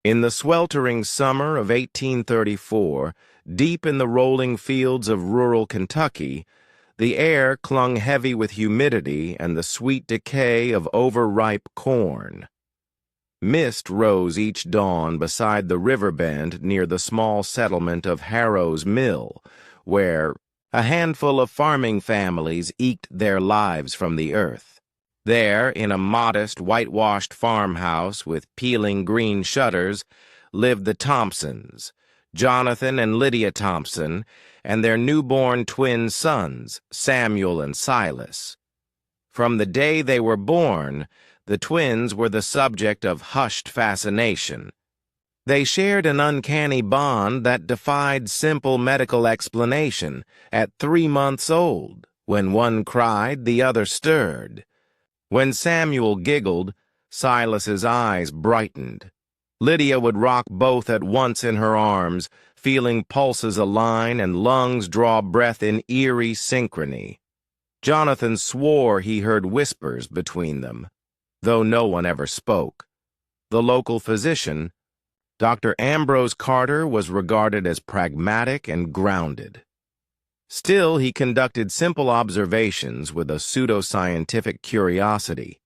In the sweltering summer of 1834, deep in the rolling fields of rural Kentucky, the air clung heavy with humidity and the sweet decay of overripe corn. Mist rose each dawn beside the river bend near the small settlement of Harrow's Mill, where a handful of farming families eked their lives from the earth. There, in a modest, whitewashed farmhouse with peeling green shutters, lived the Thompsons, Jonathan and Lydia Thompson, and their newborn twin sons, Samuel and Silas. From the day they were born, the twins were the subject of hushed fascination. They shared an uncanny bond that defied simple medical explanation. At 3 months old, when one cried, the other stirred. When Samuel giggled, Silas's eyes brightened. Lydia would rock both at once in her arms, feeling pulses align and lungs draw breath in eerie synchrony. Jonathan swore he heard whispers between them, though no one ever spoke. The local physician, Dr. Ambrose Carter, was regarded as pragmatic and grounded. Still, he conducted simple observations with a pseudoscientific curiosity,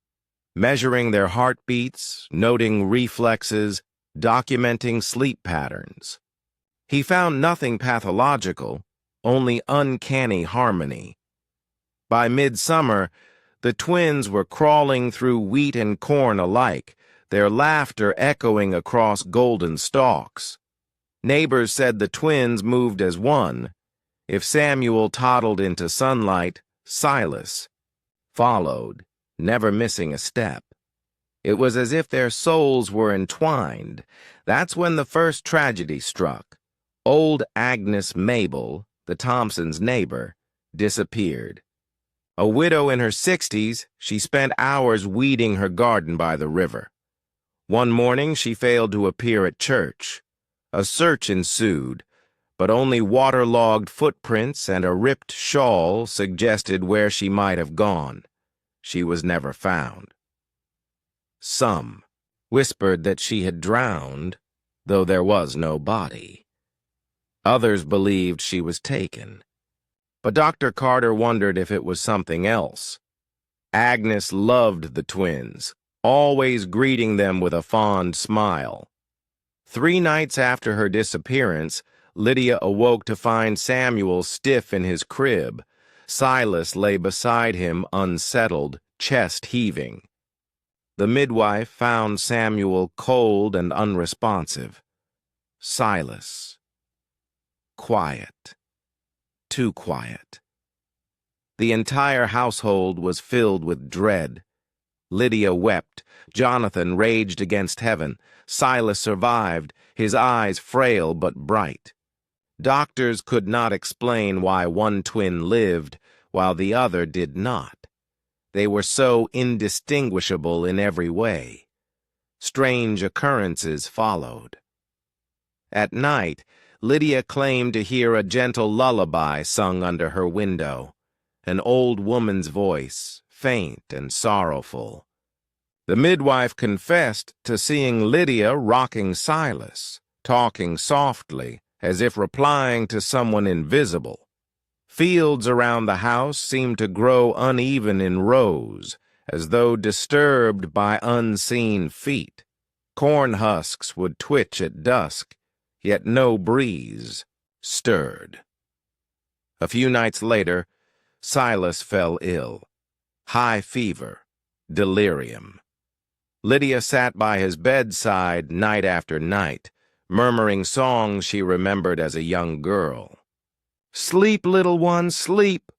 measuring their heartbeats, noting reflexes, documenting sleep patterns. He found nothing pathological, only uncanny harmony. By midsummer, the twins were crawling through wheat and corn alike, their laughter echoing across golden stalks. Neighbors said the twins moved as one. If Samuel toddled into sunlight, Silas followed, never missing a step. It was as if their souls were entwined. That's when the first tragedy struck. Old Agnes Mabel, the Thompsons' neighbor, disappeared. A widow in her 60s, she spent hours weeding her garden by the river. One morning she failed to appear at church. A search ensued, but only waterlogged footprints and a ripped shawl suggested where she might have gone. She was never found. Some whispered that she had drowned, though there was no body. Others believed she was taken. But Dr. Carter wondered if it was something else. Agnes loved the twins, always greeting them with a fond smile. 3 nights after her disappearance, Lydia awoke to find Samuel stiff in his crib. Silas lay beside him, unsettled, chest heaving. The midwife found Samuel cold and unresponsive. Silas. Quiet. Too quiet. The entire household was filled with dread. Lydia wept. Jonathan raged against heaven. Silas survived, his eyes frail but bright. Doctors could not explain why one twin lived while the other did not. They were so indistinguishable in every way. Strange occurrences followed. At night, Lydia claimed to hear a gentle lullaby sung under her window, an old woman's voice, faint and sorrowful. The midwife confessed to seeing Lydia rocking Silas, talking softly, as if replying to someone invisible. Fields around the house seemed to grow uneven in rows, as though disturbed by unseen feet. Corn husks would twitch at dusk, yet no breeze stirred. A few nights later, Silas fell ill. High fever, delirium. Lydia sat by his bedside night after night, murmuring songs she remembered as a young girl. "Sleep, little one, sleep."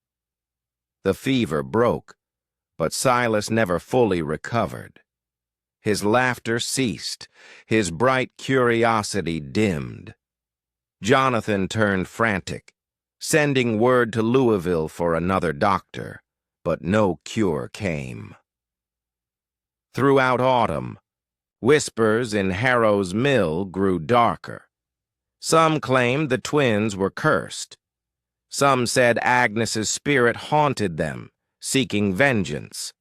The fever broke, but Silas never fully recovered. His laughter ceased, his bright curiosity dimmed. Jonathan turned frantic, sending word to Louisville for another doctor, but no cure came. Throughout autumn, whispers in Harrow's Mill grew darker. Some claimed the twins were cursed. Some said Agnes's spirit haunted them, seeking vengeance.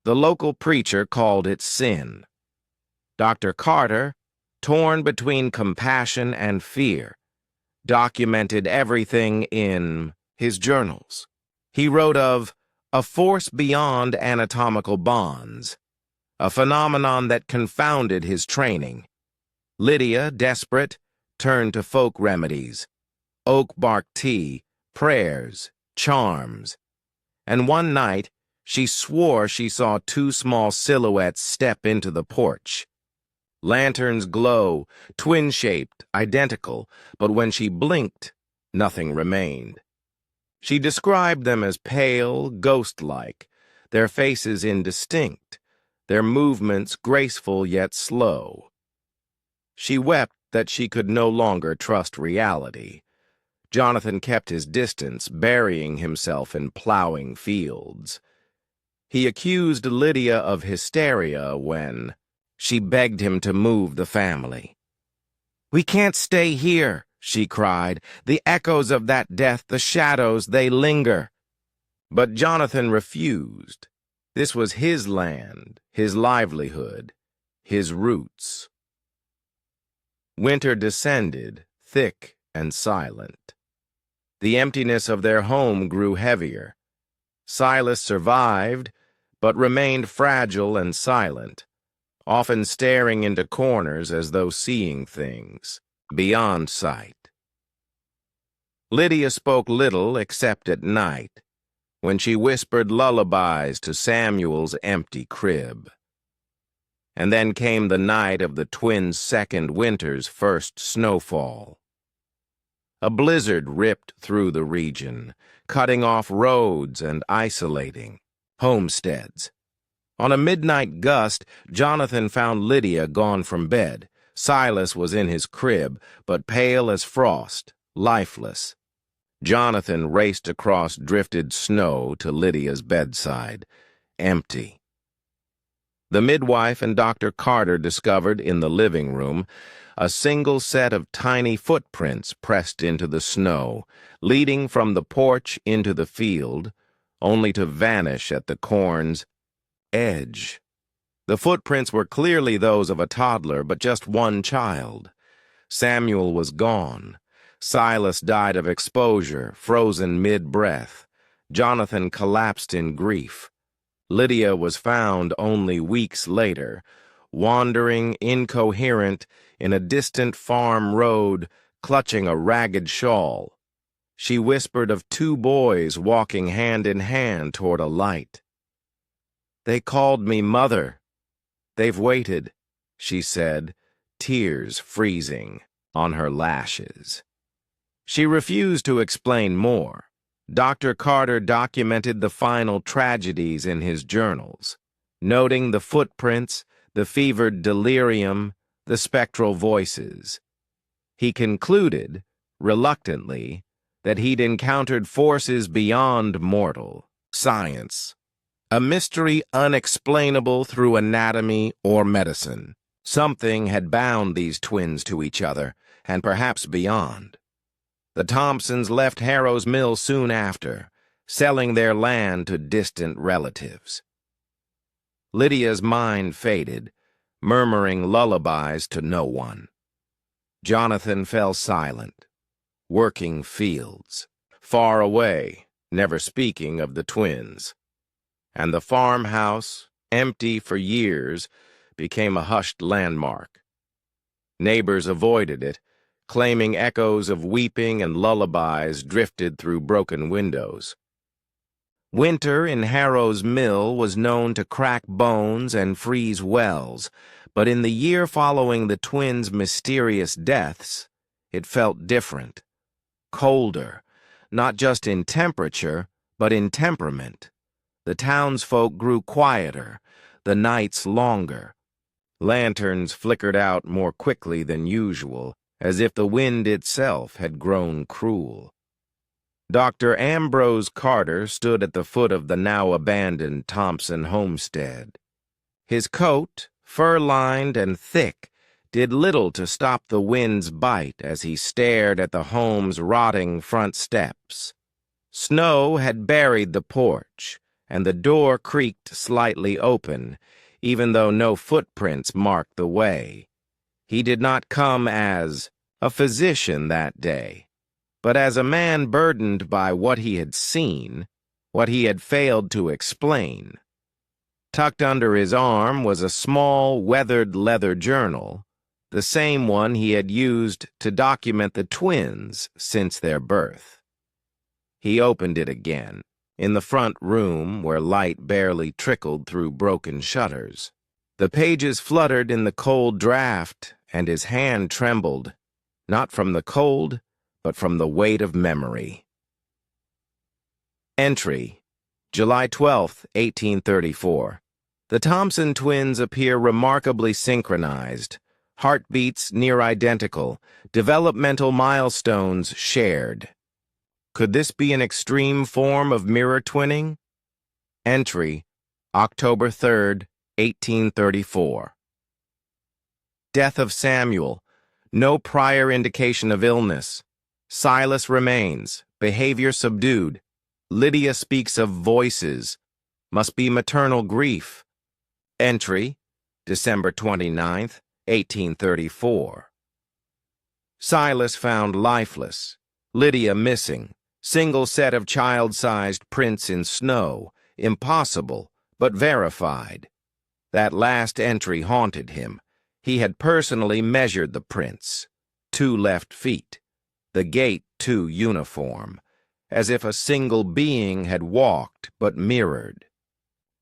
The local preacher called it sin. Dr. Carter, torn between compassion and fear, documented everything in his journals. He wrote of a force beyond anatomical bonds, a phenomenon that confounded his training. Lydia, desperate, turned to folk remedies, oak bark tea, prayers, charms. And one night, she swore she saw two small silhouettes step into the porch. Lanterns glow, twin-shaped, identical, but when she blinked, nothing remained. She described them as pale, ghost-like, their faces indistinct, their movements graceful yet slow. She wept that she could no longer trust reality. Jonathan kept his distance, burying himself in plowing fields. He accused Lydia of hysteria when she begged him to move the family. "We can't stay here," she cried. "The echoes of that death, the shadows, they linger." But Jonathan refused. This was his land, his livelihood, his roots. Winter descended, thick and silent. The emptiness of their home grew heavier. Silas survived, but remained fragile and silent, often staring into corners as though seeing things beyond sight. Lydia spoke little except at night, when she whispered lullabies to Samuel's empty crib. And then came the night of the twins' second winter's first snowfall. A blizzard ripped through the region, cutting off roads and isolating homesteads. On a midnight gust, Jonathan found Lydia gone from bed. Silas was in his crib, but pale as frost, lifeless. Jonathan raced across drifted snow to Lydia's bedside, empty. The midwife and Dr. Carter discovered in the living room a single set of tiny footprints pressed into the snow, leading from the porch into the field, only to vanish at the corn's edge. The footprints were clearly those of a toddler, but just one child. Samuel was gone. Silas died of exposure, frozen mid-breath. Jonathan collapsed in grief. Lydia was found only weeks later, wandering incoherent in a distant farm road, clutching a ragged shawl. She whispered of two boys walking hand in hand toward a light. "They called me Mother. They've waited," she said, tears freezing on her lashes. She refused to explain more. Dr. Carter documented the final tragedies in his journals, noting the footprints, the fevered delirium, the spectral voices. He concluded, reluctantly, that he'd encountered forces beyond mortal science, a mystery unexplainable through anatomy or medicine. Something had bound these twins to each other, and perhaps beyond. The Thompsons left Harrow's Mill soon after, selling their land to distant relatives. Lydia's mind faded, murmuring lullabies to no one. Jonathan fell silent, working fields, far away, never speaking of the twins. And the farmhouse, empty for years, became a hushed landmark. Neighbors avoided it, claiming echoes of weeping and lullabies drifted through broken windows. Winter in Harrow's Mill was known to crack bones and freeze wells, but in the year following the twins' mysterious deaths, it felt different, colder, not just in temperature, but in temperament. The townsfolk grew quieter, the nights longer. Lanterns flickered out more quickly than usual, as if the wind itself had grown cruel. Dr. Ambrose Carter stood at the foot of the now-abandoned Thompson homestead. His coat, fur-lined and thick, did little to stop the wind's bite as he stared at the home's rotting front steps. Snow had buried the porch, and the door creaked slightly open, even though no footprints marked the way. He did not come as a physician that day, but as a man burdened by what he had seen, what he had failed to explain. Tucked under his arm was a small, weathered leather journal, the same one he had used to document the twins since their birth. He opened it again, in the front room where light barely trickled through broken shutters. The pages fluttered in the cold draft, and his hand trembled, not from the cold, but from the weight of memory. Entry, July 12, 1834. The Thompson twins appear remarkably synchronized, heartbeats near identical, developmental milestones shared. Could this be an extreme form of mirror twinning? Entry, October 3, 1834. Death of Samuel. No prior indication of illness. Silas remains. Behavior subdued. Lydia speaks of voices. Must be maternal grief. Entry, December 29, 1834. Silas found lifeless. Lydia missing. Single set of child-sized prints in snow. Impossible, but verified. That last entry haunted him. He had personally measured the prints. 2 left feet. The gait too uniform, as if a single being had walked but mirrored.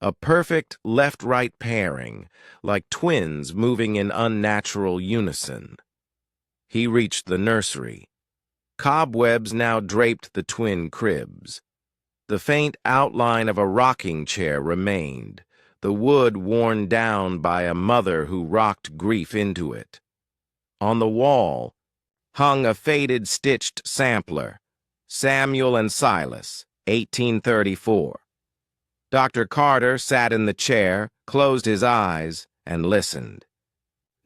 A perfect left-right pairing, like twins moving in unnatural unison. He reached the nursery. Cobwebs now draped the twin cribs. The faint outline of a rocking chair remained, the wood worn down by a mother who rocked grief into it. On the wall hung a faded stitched sampler, Samuel and Silas, 1834. Dr. Carter sat in the chair, closed his eyes, and listened.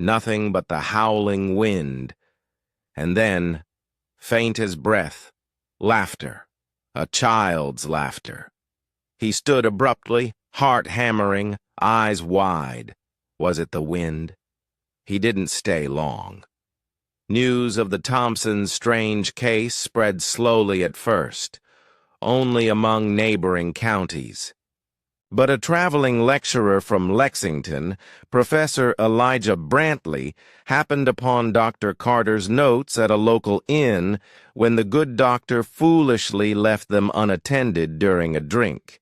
Nothing but the howling wind, and then, faint as breath, laughter, a child's laughter. He stood abruptly, heart hammering, eyes wide. Was it the wind? He didn't stay long. News of the Thompsons' strange case spread slowly at first, only among neighboring counties. But a traveling lecturer from Lexington, Professor Elijah Brantley, happened upon Dr. Carter's notes at a local inn when the good doctor foolishly left them unattended during a drink.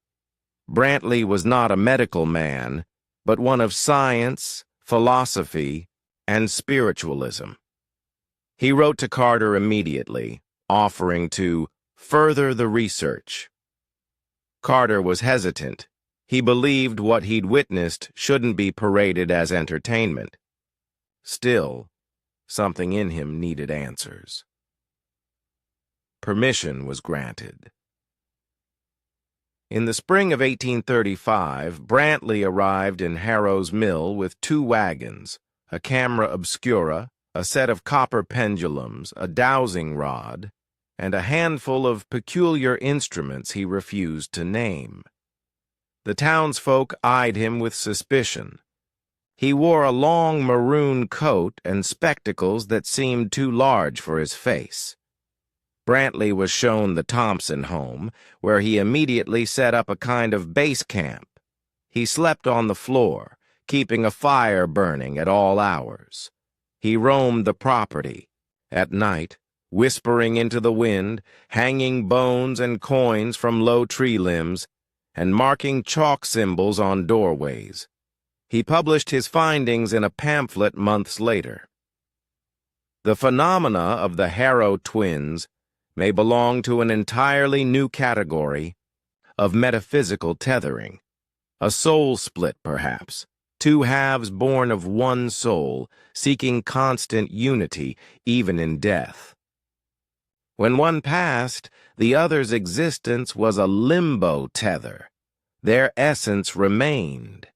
Brantley was not a medical man, but one of science, philosophy, and spiritualism. He wrote to Carter immediately, offering to further the research. Carter was hesitant. He believed what he'd witnessed shouldn't be paraded as entertainment. Still, something in him needed answers. Permission was granted. In the spring of 1835, Brantley arrived in Harrow's Mill with 2 wagons, a camera obscura, a set of copper pendulums, a dowsing rod, and a handful of peculiar instruments he refused to name. The townsfolk eyed him with suspicion. He wore a long maroon coat and spectacles that seemed too large for his face. Brantley was shown the Thompson home, where he immediately set up a kind of base camp. He slept on the floor, keeping a fire burning at all hours. He roamed the property, at night, whispering into the wind, hanging bones and coins from low tree limbs, and marking chalk symbols on doorways. He published his findings in a pamphlet months later. The phenomena of the Harrow twins may belong to an entirely new category of metaphysical tethering, a soul split perhaps, 2 halves born of one soul, seeking constant unity even in death. When one passed, the other's existence was a limbo tether. Their essence remained,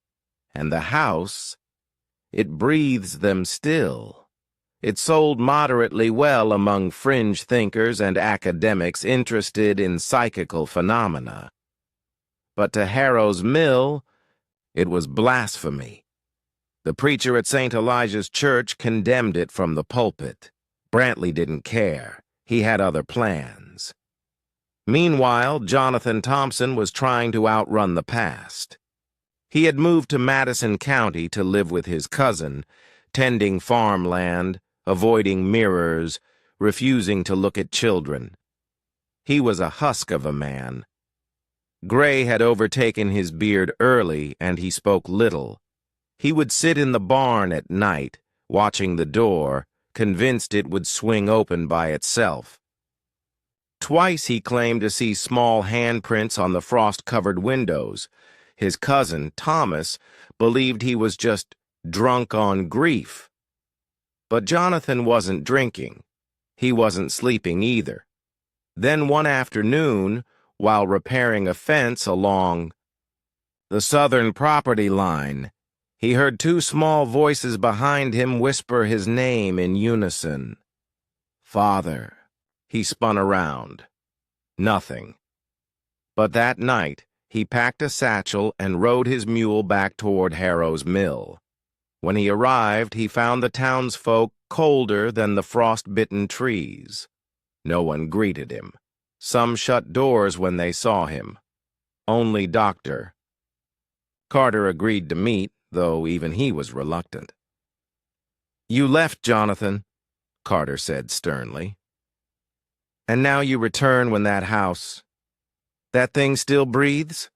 and the house, it breathes them still. It sold moderately well among fringe thinkers and academics interested in psychical phenomena. But to Harrow's Mill, it was blasphemy. The preacher at St. Elijah's Church condemned it from the pulpit. Brantley didn't care. He had other plans. Meanwhile, Jonathan Thompson was trying to outrun the past. He had moved to Madison County to live with his cousin, tending farmland, avoiding mirrors, refusing to look at children. He was a husk of a man. Gray had overtaken his beard early, and he spoke little. He would sit in the barn at night, watching the door, convinced it would swing open by itself. Twice he claimed to see small handprints on the frost-covered windows. His cousin, Thomas, believed he was just drunk on grief. But Jonathan wasn't drinking. He wasn't sleeping either. Then one afternoon, while repairing a fence along the southern property line, he heard two small voices behind him whisper his name in unison. "Father." He spun around. Nothing. But that night, he packed a satchel and rode his mule back toward Harrow's mill. When he arrived, he found the townsfolk colder than the frost-bitten trees. No one greeted him. Some shut doors when they saw him. Only Dr. Carter agreed to meet, though even he was reluctant. "You left, Jonathan," Carter said sternly. "And now you return when that thing still breathes?"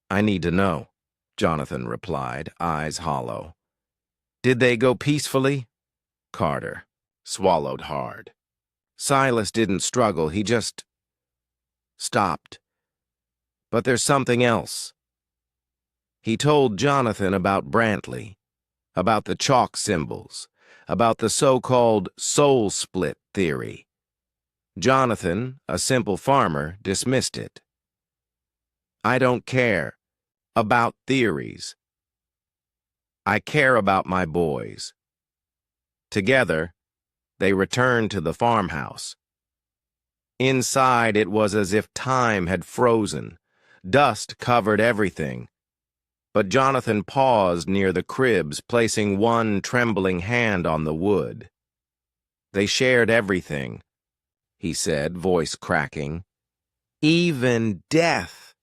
"I need to know," Jonathan replied, eyes hollow. "Did they go peacefully?" Carter swallowed hard. "Silas didn't struggle, he just stopped. But there's something else." He told Jonathan about Brantley, about the chalk symbols, about the so-called soul split theory. Jonathan, a simple farmer, dismissed it. "I don't care about theories. I care about my boys." Together, they returned to the farmhouse. Inside, it was as if time had frozen. Dust covered everything. But Jonathan paused near the cribs, placing one trembling hand on the wood. "They shared everything," he said, voice cracking. "Even death."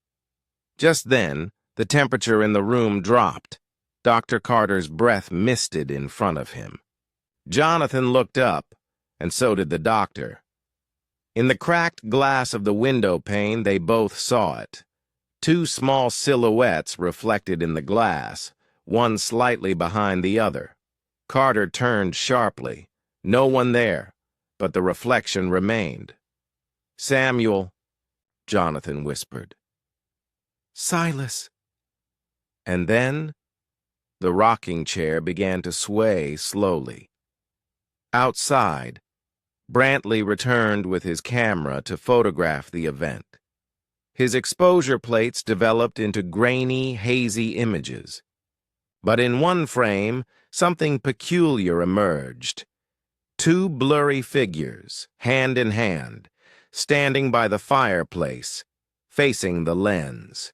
Just then, the temperature in the room dropped. Dr. Carter's breath misted in front of him. Jonathan looked up, and so did the doctor. In the cracked glass of the window pane, they both saw it. Two small silhouettes reflected in the glass, one slightly behind the other. Carter turned sharply. No one there, but the reflection remained. "Samuel," Jonathan whispered. "Silas." And then the rocking chair began to sway slowly. Outside, Brantley returned with his camera to photograph the event. His exposure plates developed into grainy, hazy images. But in one frame, something peculiar emerged. Two blurry figures, hand in hand, standing by the fireplace, facing the lens.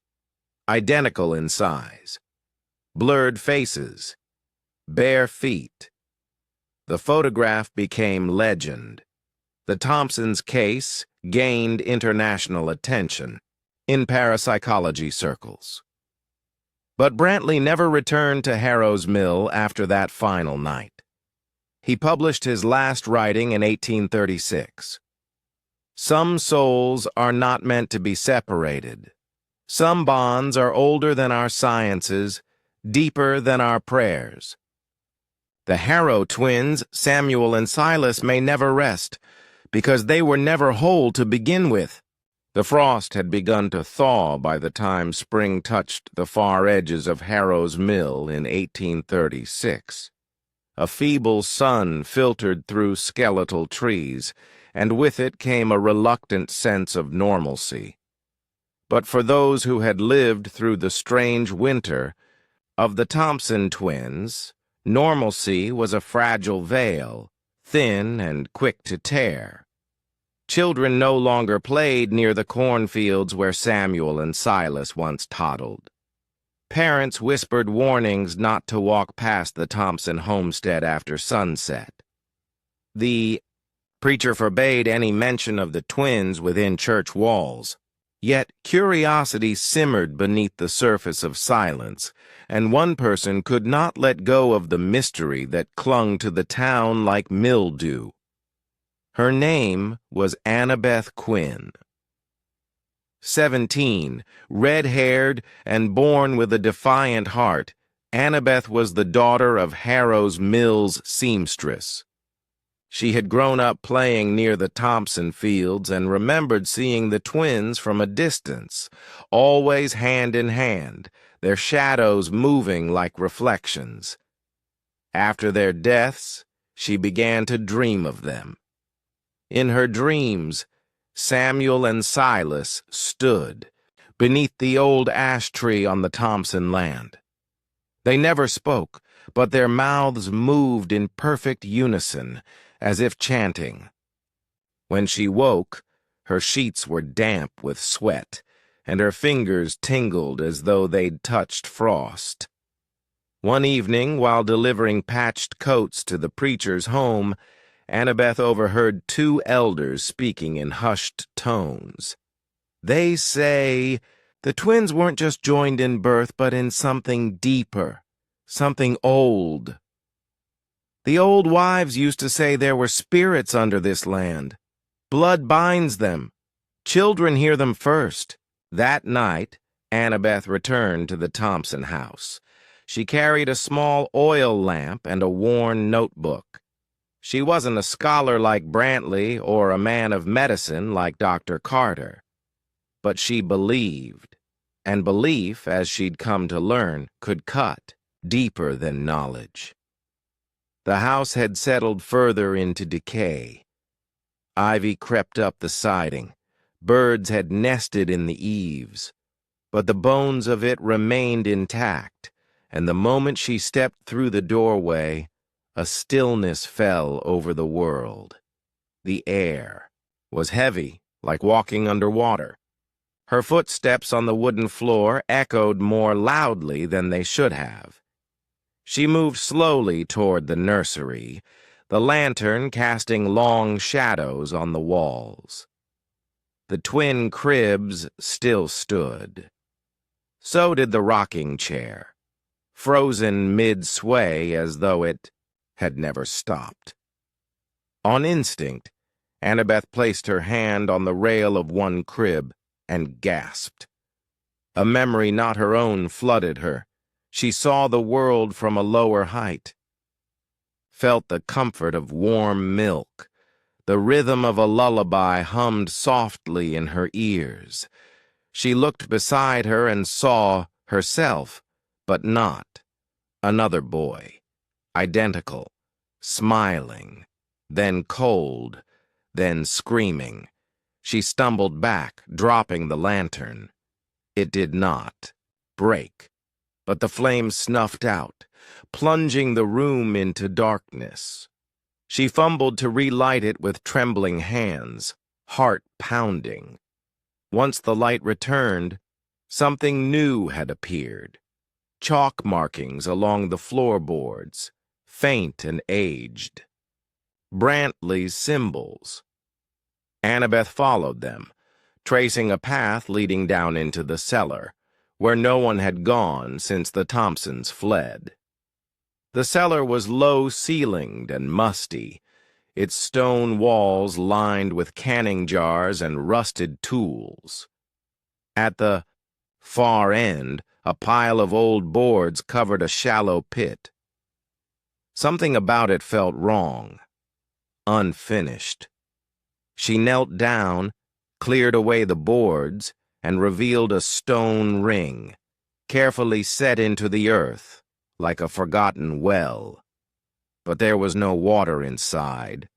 Identical in size. Blurred faces. Bare feet. The photograph became legend. The Thompsons' case gained international attention in parapsychology circles. But Brantley never returned to Harrow's mill after that final night. He published his last writing in 1836. Some souls are not meant to be separated. Some bonds are older than our sciences, deeper than our prayers. The Harrow twins, Samuel and Silas, may never rest, because they were never whole to begin with. The frost had begun to thaw by the time spring touched the far edges of Harrow's mill in 1836. A feeble sun filtered through skeletal trees, and with it came a reluctant sense of normalcy. But for those who had lived through the strange winter of the Thompson twins, normalcy was a fragile veil, thin and quick to tear. Children no longer played near the cornfields where Samuel and Silas once toddled. Parents whispered warnings not to walk past the Thompson homestead after sunset. The preacher forbade any mention of the twins within church walls. Yet curiosity simmered beneath the surface of silence, and one person could not let go of the mystery that clung to the town like mildew. Her name was Annabeth Quinn. 17, red-haired and born with a defiant heart, Annabeth was the daughter of Harrow's Mills seamstress. She had grown up playing near the Thompson fields and remembered seeing the twins from a distance, always hand in hand, their shadows moving like reflections. After their deaths, she began to dream of them. In her dreams, Samuel and Silas stood beneath the old ash tree on the Thompson land. They never spoke, but their mouths moved in perfect unison, as if chanting. When she woke, her sheets were damp with sweat, and her fingers tingled as though they'd touched frost. One evening, while delivering patched coats to the preacher's home, Annabeth overheard two elders speaking in hushed tones. They say, the twins weren't just joined in birth, but in something deeper, something old. The old wives used to say there were spirits under this land. Blood binds them. Children hear them first. That night, Annabeth returned to the Thompson house. She carried a small oil lamp and a worn notebook. She wasn't a scholar like Brantley or a man of medicine like Dr. Carter. But she believed, and belief, as she'd come to learn, could cut deeper than knowledge. The house had settled further into decay. Ivy crept up the siding. Birds had nested in the eaves. But the bones of it remained intact, and the moment she stepped through the doorway, a stillness fell over the world. The air was heavy, like walking underwater. Her footsteps on the wooden floor echoed more loudly than they should have. She moved slowly toward the nursery, the lantern casting long shadows on the walls. The twin cribs still stood. So did the rocking chair, frozen mid-sway as though it had never stopped. On instinct, Annabeth placed her hand on the rail of one crib and gasped. A memory not her own flooded her. She saw the world from a lower height, felt the comfort of warm milk. The rhythm of a lullaby hummed softly in her ears. She looked beside her and saw herself, but not. Another boy, identical, smiling, then cold, then screaming. She stumbled back, dropping the lantern. It did not break, but the flame snuffed out, plunging the room into darkness. She fumbled to relight it with trembling hands, heart pounding. Once the light returned, something new had appeared. Chalk markings along the floorboards, faint and aged. Brantley's symbols. Annabeth followed them, tracing a path leading down into the cellar, where no one had gone since the Thompsons fled. The cellar was low-ceilinged and musty, its stone walls lined with canning jars and rusted tools. At the far end, a pile of old boards covered a shallow pit. Something about it felt wrong, unfinished. She knelt down, cleared away the boards, and revealed a stone ring, carefully set into the earth, like a forgotten well. But there was no water inside.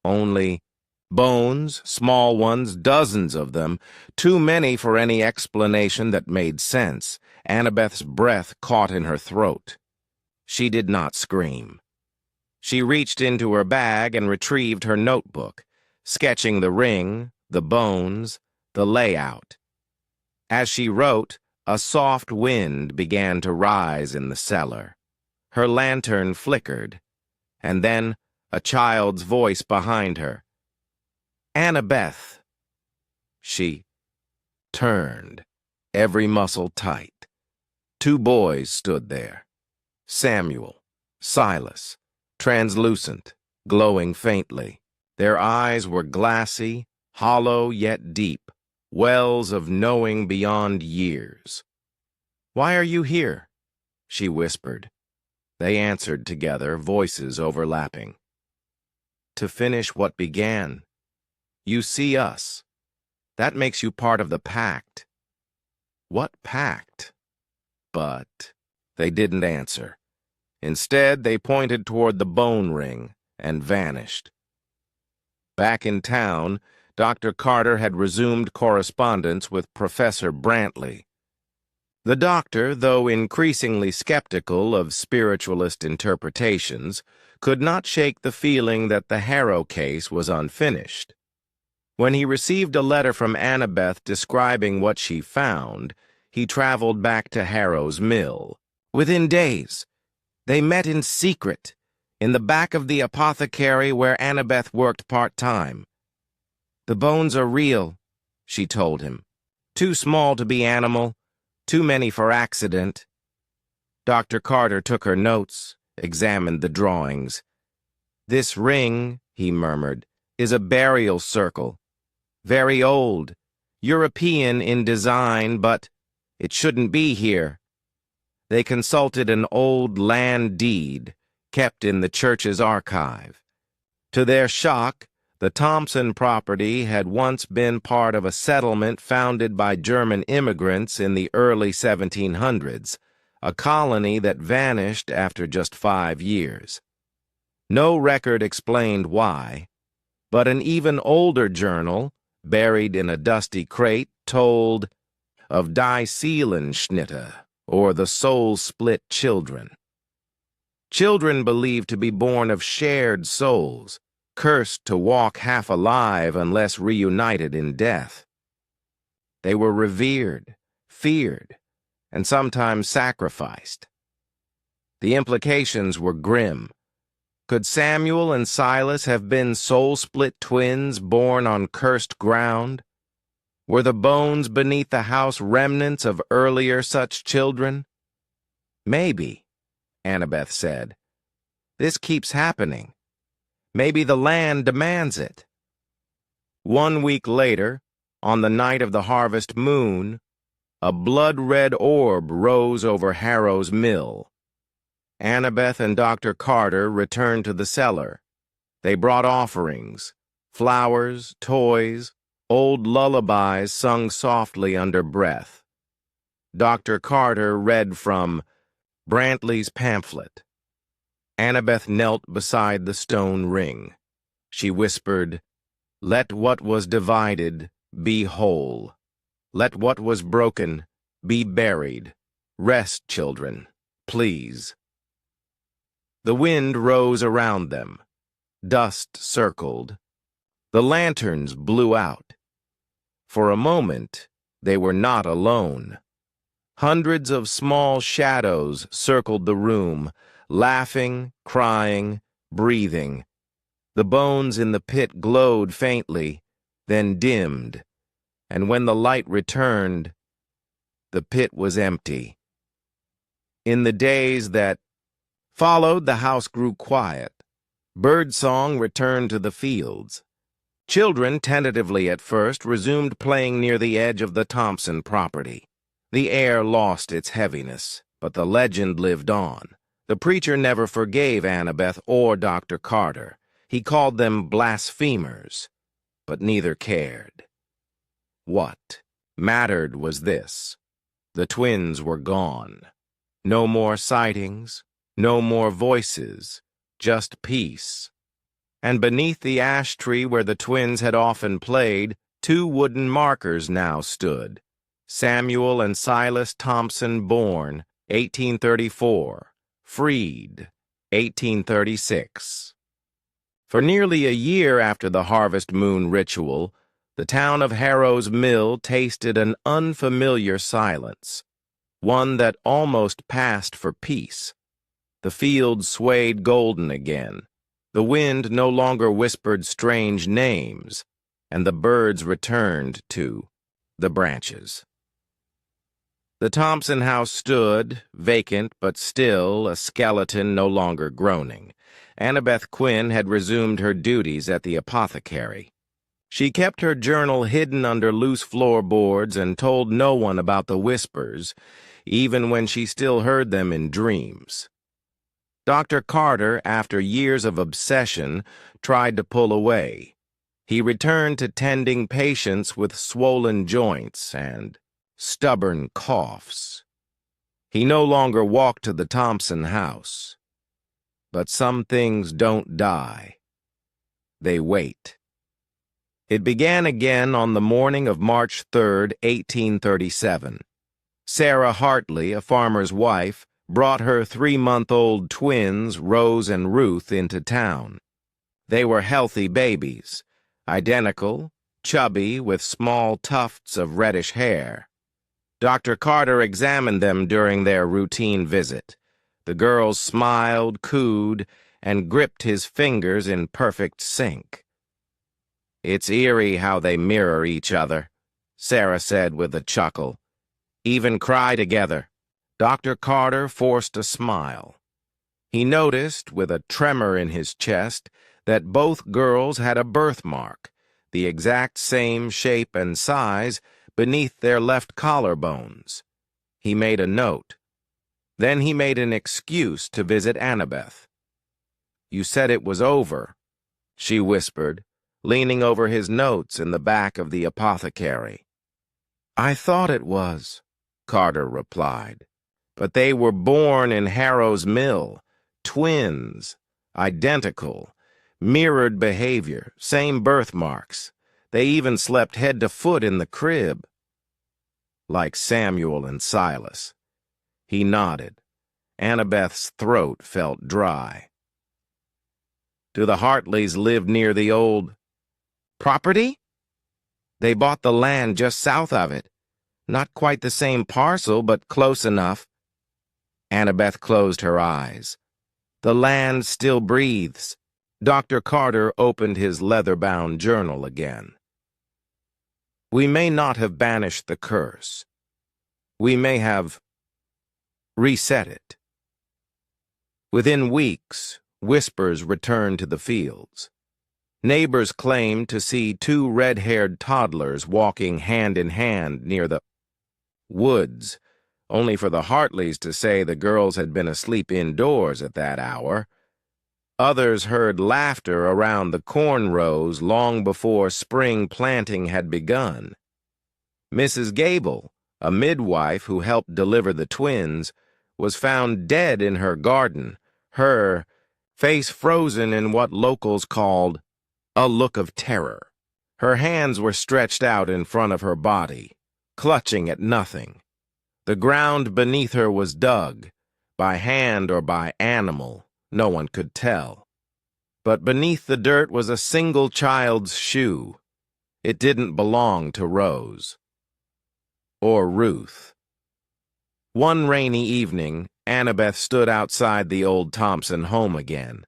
Only bones, small ones, dozens of them, too many for any explanation that made sense. Annabeth's breath caught in her throat. She did not scream. She reached into her bag and retrieved her notebook, sketching the ring, the bones, the layout. As she wrote, A soft wind began to rise in the cellar. Her lantern flickered, and then a child's voice behind her. "Annabeth." She turned, every muscle tight. Two boys stood there. Samuel, Silas, translucent, glowing faintly. Their eyes were glassy, hollow yet deep, wells of knowing beyond years. "Why are you here?" she whispered. They answered together, voices overlapping. "To finish what began. You see us. That makes you part of the pact." "What pact?" But they didn't answer. Instead, they pointed toward the bone ring and vanished. Back in town, Dr. Carter had resumed correspondence with Professor Brantley. The doctor, though increasingly skeptical of spiritualist interpretations, could not shake the feeling that the Harrow case was unfinished. When he received a letter from Annabeth describing what she found, he traveled back to Harrow's mill. Within days, they met in secret, in the back of the apothecary where Annabeth worked part-time. "The bones are real," she told him. "Too small to be animal, too many for accident." Dr. Carter took her notes, examined the drawings. "This ring," he murmured, "is a burial circle. Very old, European in design, but it shouldn't be here." They consulted an old land deed kept in the church's archive. To their shock, the Thompson property had once been part of a settlement founded by German immigrants in the early 1700s, a colony that vanished after just 5 years. No record explained why, but an even older journal, buried in a dusty crate, told of Die Seelenschnitte, or the soul-split children. Children believed to be born of shared souls, cursed to walk half alive unless reunited in death. They were revered, feared, and sometimes sacrificed. The implications were grim. Could Samuel and Silas have been soul-split twins born on cursed ground? Were the bones beneath the house remnants of earlier such children? "Maybe," Annabeth said. "This keeps happening. Maybe the land demands it." 1 week later, on the night of the harvest moon, a blood-red orb rose over Harrow's mill. Annabeth and Dr. Carter returned to the cellar. They brought offerings, flowers, toys, old lullabies sung softly under breath. Dr. Carter read from Brantley's pamphlet. Annabeth knelt beside the stone ring. She whispered, "Let what was divided be whole. Let what was broken be buried. Rest, children, please." The wind rose around them. Dust circled. The lanterns blew out. For a moment, they were not alone. Hundreds of small shadows circled the room, laughing, crying, breathing. The bones in the pit glowed faintly, then dimmed, and when the light returned, the pit was empty. In the days that followed, the house grew quiet. Birdsong returned to the fields. Children, tentatively at first, resumed playing near the edge of the Thompson property. The air lost its heaviness, but the legend lived on. The preacher never forgave Annabeth or Dr. Carter. He called them blasphemers, but neither cared. What mattered was this: the twins were gone. No more sightings, no more voices, just peace. And beneath the ash tree where the twins had often played, 2 wooden markers now stood. Samuel and Silas Thompson, born 1834, freed 1836. For nearly a year after the harvest moon ritual, the town of Harrow's Mill tasted an unfamiliar silence. one that almost passed for peace. The fields swayed golden again. The wind no longer whispered strange names, and the birds returned to the branches. The Thompson house stood, vacant but still, a skeleton no longer groaning. Annabeth Quinn had resumed her duties at the apothecary. She kept her journal hidden under loose floorboards and told no one about the whispers, even when she still heard them in dreams. Dr. Carter, after years of obsession, tried to pull away. He returned to tending patients with swollen joints and stubborn coughs. He no longer walked to the Thompson house. But some things don't die. They wait. It began again on the morning of March 3, 1837. Sarah Hartley, a farmer's wife, brought her 3-month-old twins, Rose and Ruth, into town. They were healthy babies, identical, chubby, with small tufts of reddish hair. Dr. Carter examined them during their routine visit. The girls smiled, cooed, and gripped his fingers in perfect sync. "It's eerie how they mirror each other," Sarah said with a chuckle. "Even cry together." Dr. Carter forced a smile. He noticed, with a tremor in his chest, that both girls had a birthmark, the exact same shape and size, beneath their left collarbones. He made a note. Then he made an excuse to visit Annabeth. "You said it was over," she whispered, leaning over his notes in the back of the apothecary. "I thought it was," Carter replied. "But they were born in Harrow's Mill, twins, identical, mirrored behavior, same birthmarks. They even slept head to foot in the crib." "Like Samuel and Silas." He nodded. Annabeth's throat felt dry. "Do the Hartleys live near the old property?" "They bought the land just south of it. Not quite the same parcel, but close enough." Annabeth closed her eyes. "The land still breathes." Dr. Carter opened his leather-bound journal again. "We may not have banished the curse. We may have reset it." Within weeks, whispers returned to the fields. Neighbors claimed to see 2 red-haired toddlers walking hand in hand near the woods, only for the Hartleys to say the girls had been asleep indoors at that hour. Others heard laughter around the corn rows long before spring planting had begun. Mrs. Gable, a midwife who helped deliver the twins, was found dead in her garden, her face frozen in what locals called a look of terror. Her hands were stretched out in front of her body, clutching at nothing. The ground beneath her was dug, by hand or by animal, no one could tell. But beneath the dirt was a single child's shoe. It didn't belong to Rose. Or Ruth. One rainy evening, Annabeth stood outside the old Thompson home again.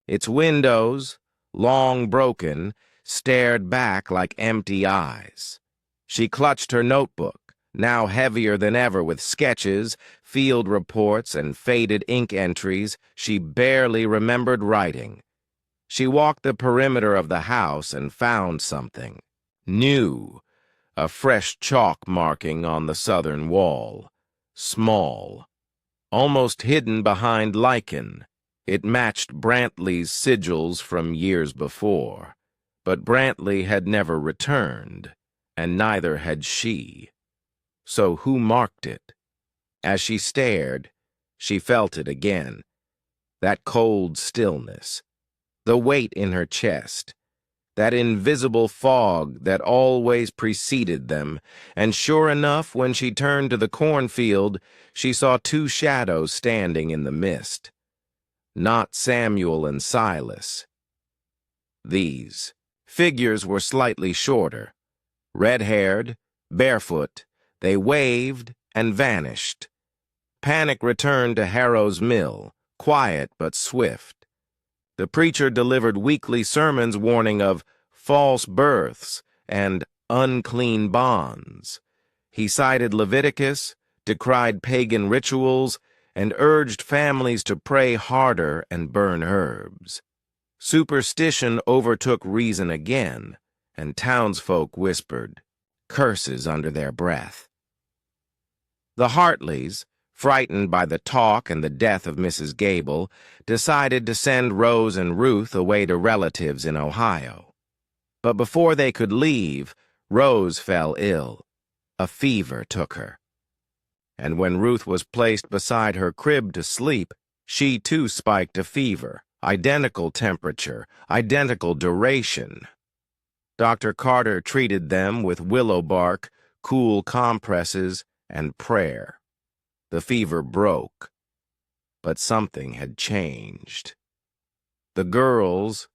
Its windows, long broken, stared back like empty eyes. She clutched her notebook, now heavier than ever with sketches, field reports, and faded ink entries she barely remembered writing. She walked the perimeter of the house and found something. New, a fresh chalk marking on the southern wall. Small, almost hidden behind lichen. It matched Brantley's sigils from years before, but Brantley had never returned, and neither had she. So who marked it? As she stared, she felt it again. That cold stillness, the weight in her chest, that invisible fog that always preceded them, and sure enough, when she turned to the cornfield, she saw 2 shadows standing in the mist. Not Samuel and Silas. These figures were slightly shorter. Red-haired, barefoot, they waved, and vanished. Panic returned to Harrow's Mill, quiet but swift. The preacher delivered weekly sermons warning of false births and unclean bonds. He cited Leviticus, decried pagan rituals, and urged families to pray harder and burn herbs. Superstition overtook reason again, and townsfolk whispered curses under their breath. The Hartleys, frightened by the talk and the death of Mrs. Gable, decided to send Rose and Ruth away to relatives in Ohio. But before they could leave, Rose fell ill. A fever took her. And when Ruth was placed beside her crib to sleep, she too spiked a fever, identical temperature, identical duration. Dr. Carter treated them with willow bark, cool compresses, and prayer. The fever broke, but something had changed. The girls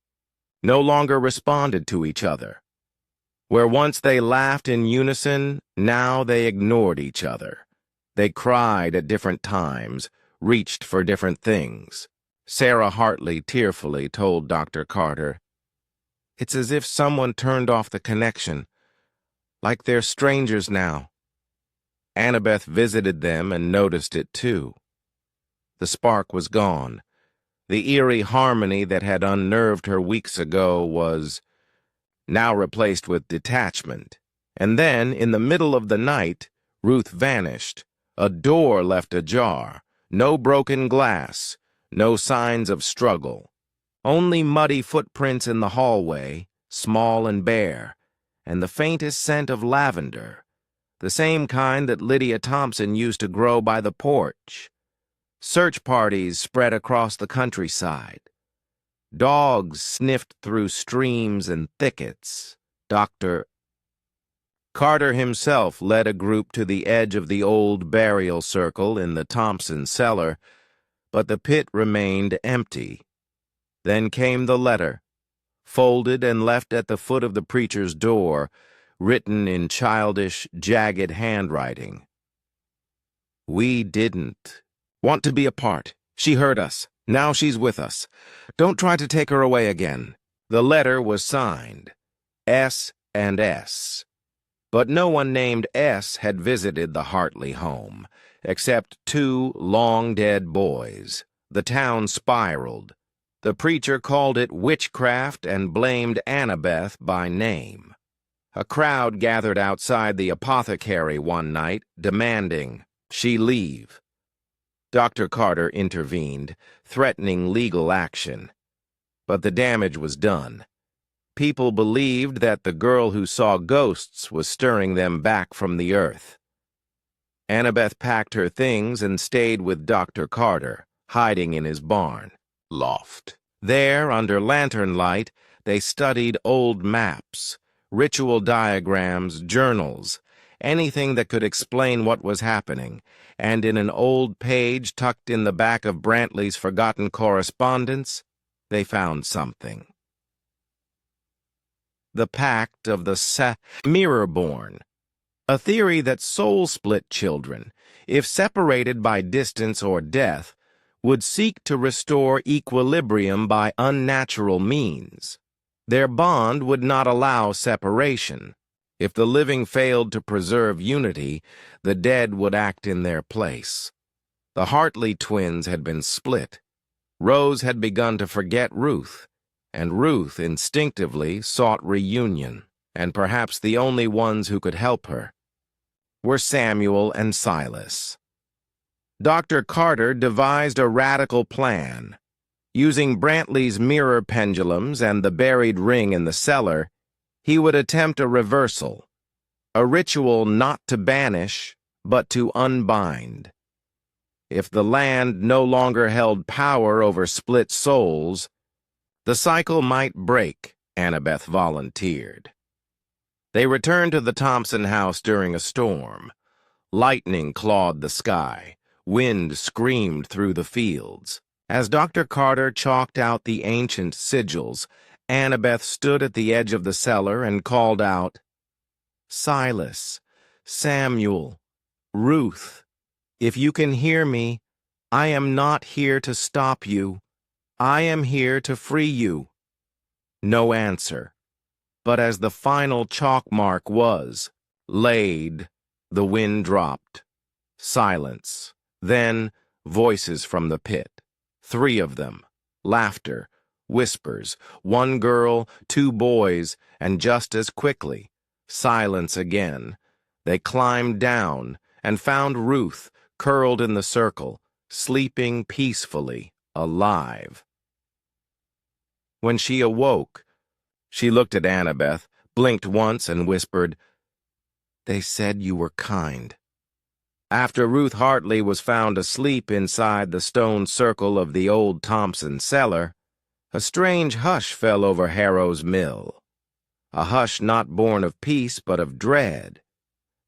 no longer responded to each other. Where once they laughed in unison, now they ignored each other. They cried at different times, reached for different things. Sarah Hartley tearfully told Dr. Carter, "It's as if someone turned off the connection, like they're strangers now." Annabeth visited them and noticed it too. The spark was gone. The eerie harmony that had unnerved her weeks ago was now replaced with detachment. And then, in the middle of the night, Ruth vanished. A door left ajar. No broken glass. No signs of struggle. Only muddy footprints in the hallway, small and bare, and the faintest scent of lavender, the same kind that Lydia Thompson used to grow by the porch. Search parties spread across the countryside. Dogs sniffed through streams and thickets. Dr. Carter himself led a group to the edge of the old burial circle in the Thompson cellar, but the pit remained empty. Then came the letter, folded and left at the foot of the preacher's door, written in childish, jagged handwriting. "We didn't want to be apart. She heard us. Now she's with us. Don't try to take her away again." The letter was signed, S and S. But no one named S had visited the Hartley home, except two long-dead boys. The town spiraled. The preacher called it witchcraft and blamed Annabeth by name. A crowd gathered outside the apothecary one night, demanding she leave. Dr. Carter intervened, threatening legal action. But the damage was done. People believed that the girl who saw ghosts was stirring them back from the earth. Annabeth packed her things and stayed with Dr. Carter, hiding in his barn loft. There, under lantern light, they studied old maps, ritual diagrams, journals, anything that could explain what was happening, and in an old page tucked in the back of Brantley's forgotten correspondence, they found something. The Pact of the Mirror-born, a theory that soul-split children, if separated by distance or death, would seek to restore equilibrium by unnatural means. Their bond would not allow separation. If the living failed to preserve unity, the dead would act in their place. The Hartley twins had been split. Rose had begun to forget Ruth, and Ruth instinctively sought reunion, and perhaps the only ones who could help her were Samuel and Silas. Dr. Carter devised a radical plan. Using Brantley's mirror pendulums and the buried ring in the cellar, he would attempt a reversal, a ritual not to banish, but to unbind. If the land no longer held power over split souls, the cycle might break, Annabeth volunteered. They returned to the Thompson house during a storm. Lightning clawed the sky. Wind screamed through the fields. As Dr. Carter chalked out the ancient sigils, Annabeth stood at the edge of the cellar and called out, "Silas, Samuel, Ruth, if you can hear me, I am not here to stop you. I am here to free you. No answer. But as the final chalk mark was laid, the wind dropped. Silence. Then, voices from the pit. 3 of them. Laughter. Whispers. 1 girl, 2 boys, and just as quickly, silence again. They climbed down and found Ruth curled in the circle, sleeping peacefully, alive. When she awoke, she looked at Annabeth, blinked once, and whispered, "They said you were kind." After Ruth Hartley was found asleep inside the stone circle of the old Thompson cellar, a strange hush fell over Harrow's Mill. A hush not born of peace but of dread,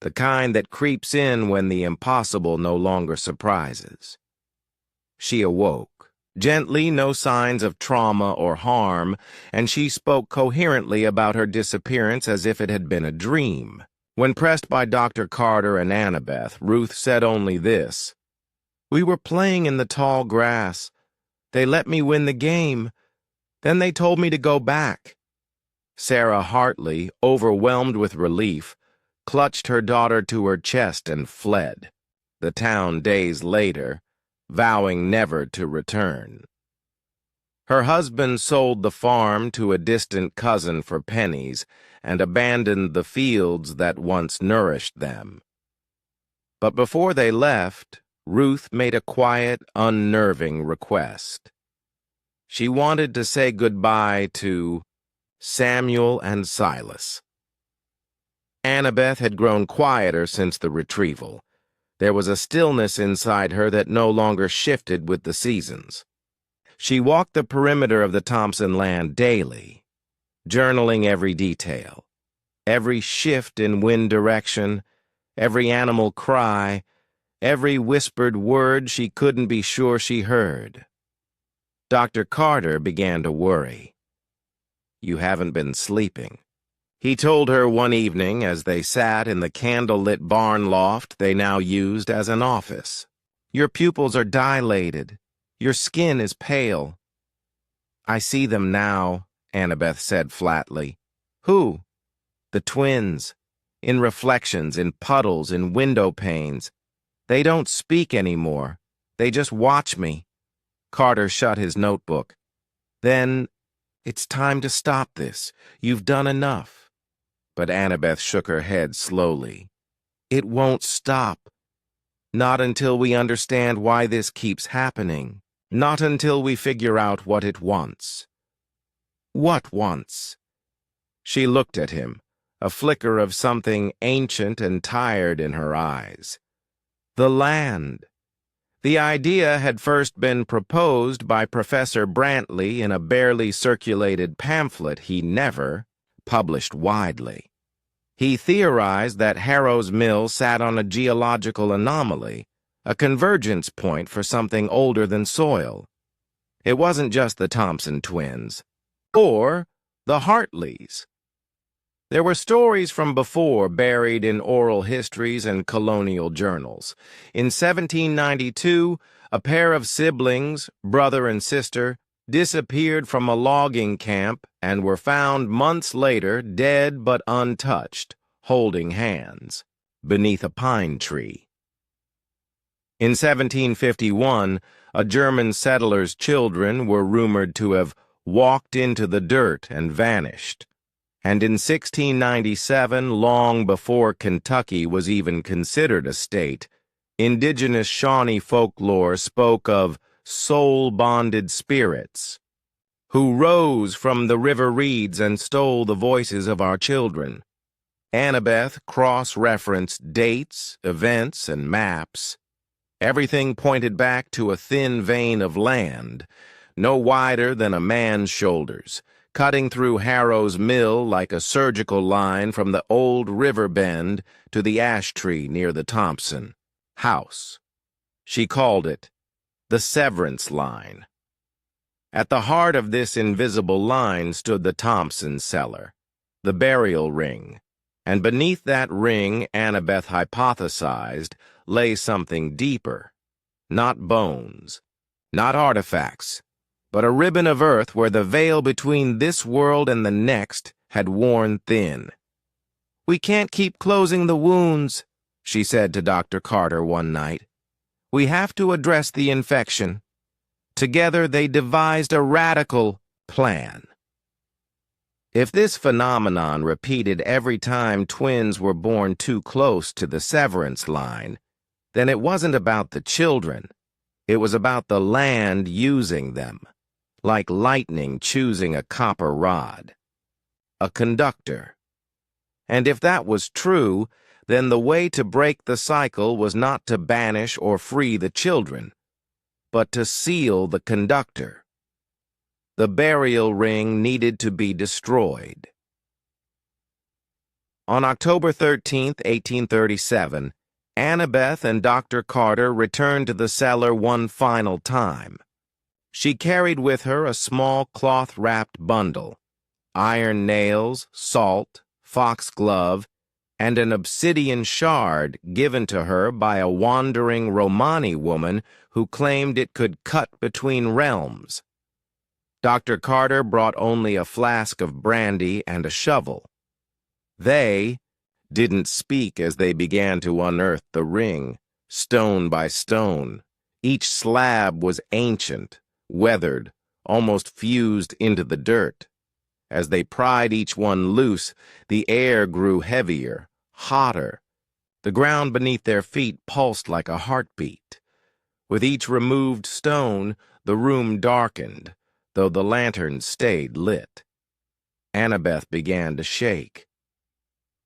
the kind that creeps in when the impossible no longer surprises. She awoke. Gently, no signs of trauma or harm, and she spoke coherently about her disappearance as if it had been a dream. When pressed by Dr. Carter and Annabeth, Ruth said only this: "We were playing in the tall grass. They let me win the game. Then they told me to go back." Sarah Hartley, overwhelmed with relief, clutched her daughter to her chest and fled. The town days later, vowing never to return. Her husband sold the farm to a distant cousin for pennies and abandoned the fields that once nourished them. But before they left, Ruth made a quiet, unnerving request. She wanted to say goodbye to Samuel and Silas. Annabeth had grown quieter since the retrieval. There was a stillness inside her that no longer shifted with the seasons. She walked the perimeter of the Thompson land daily, journaling every detail, every shift in wind direction, every animal cry, every whispered word she couldn't be sure she heard. Dr. Carter began to worry. "You haven't been sleeping," he told her one evening as they sat in the candle-lit barn loft they now used as an office. "Your pupils are dilated. Your skin is pale." "I see them now," Annabeth said flatly. "Who?" "The twins. In reflections, in puddles, in window panes. They don't speak anymore. They just watch me." Carter shut his notebook. "Then, it's time to stop this. You've done enough." But Annabeth shook her head slowly. "It won't stop. Not until we understand why this keeps happening. Not until we figure out what it wants." "What wants?" She looked at him, a flicker of something ancient and tired in her eyes. "The land." The idea had first been proposed by Professor Brantley in a barely circulated pamphlet he never published widely. He theorized that Harrow's Mill sat on a geological anomaly, a convergence point for something older than soil. It wasn't just the Thompson twins, or the Hartleys. There were stories from before buried in oral histories and colonial journals. In 1792, a pair of siblings, brother and sister, disappeared from a logging camp and were found months later dead but untouched, holding hands, beneath a pine tree. In 1751, a German settler's children were rumored to have walked into the dirt and vanished. And in 1697, long before Kentucky was even considered a state, indigenous Shawnee folklore spoke of soul-bonded spirits who rose from the river reeds and stole the voices of our children. Annabeth cross-referenced dates, events, and maps. Everything pointed back to a thin vein of land, no wider than a man's shoulders, cutting through Harrow's Mill like a surgical line from the old river bend to the ash tree near the Thompson house. She called it the Severance Line. At the heart of this invisible line stood the Thompson cellar, the burial ring, and beneath that ring, Annabeth hypothesized, lay something deeper. Not bones, not artifacts, but a ribbon of earth where the veil between this world and the next had worn thin. "We can't keep closing the wounds," she said to Dr. Carter one night. "We have to address the infection." Together they devised a radical plan. If this phenomenon repeated every time twins were born too close to the severance line, then it wasn't about the children. It was about the land using them, like lightning choosing a copper rod, a conductor. And if that was true, then the way to break the cycle was not to banish or free the children, but to seal the conductor. The burial ring needed to be destroyed. On October 13, 1837, Annabeth and Dr. Carter returned to the cellar one final time. She carried with her a small cloth-wrapped bundle, iron nails, salt, foxglove, and an obsidian shard given to her by a wandering Romani woman who claimed it could cut between realms. Dr. Carter brought only a flask of brandy and a shovel. They didn't speak as they began to unearth the ring, stone by stone. Each slab was ancient, weathered, almost fused into the dirt. As they pried each one loose, the air grew heavier, hotter. The ground beneath their feet pulsed like a heartbeat. With each removed stone, the room darkened, though the lanterns stayed lit. Annabeth began to shake.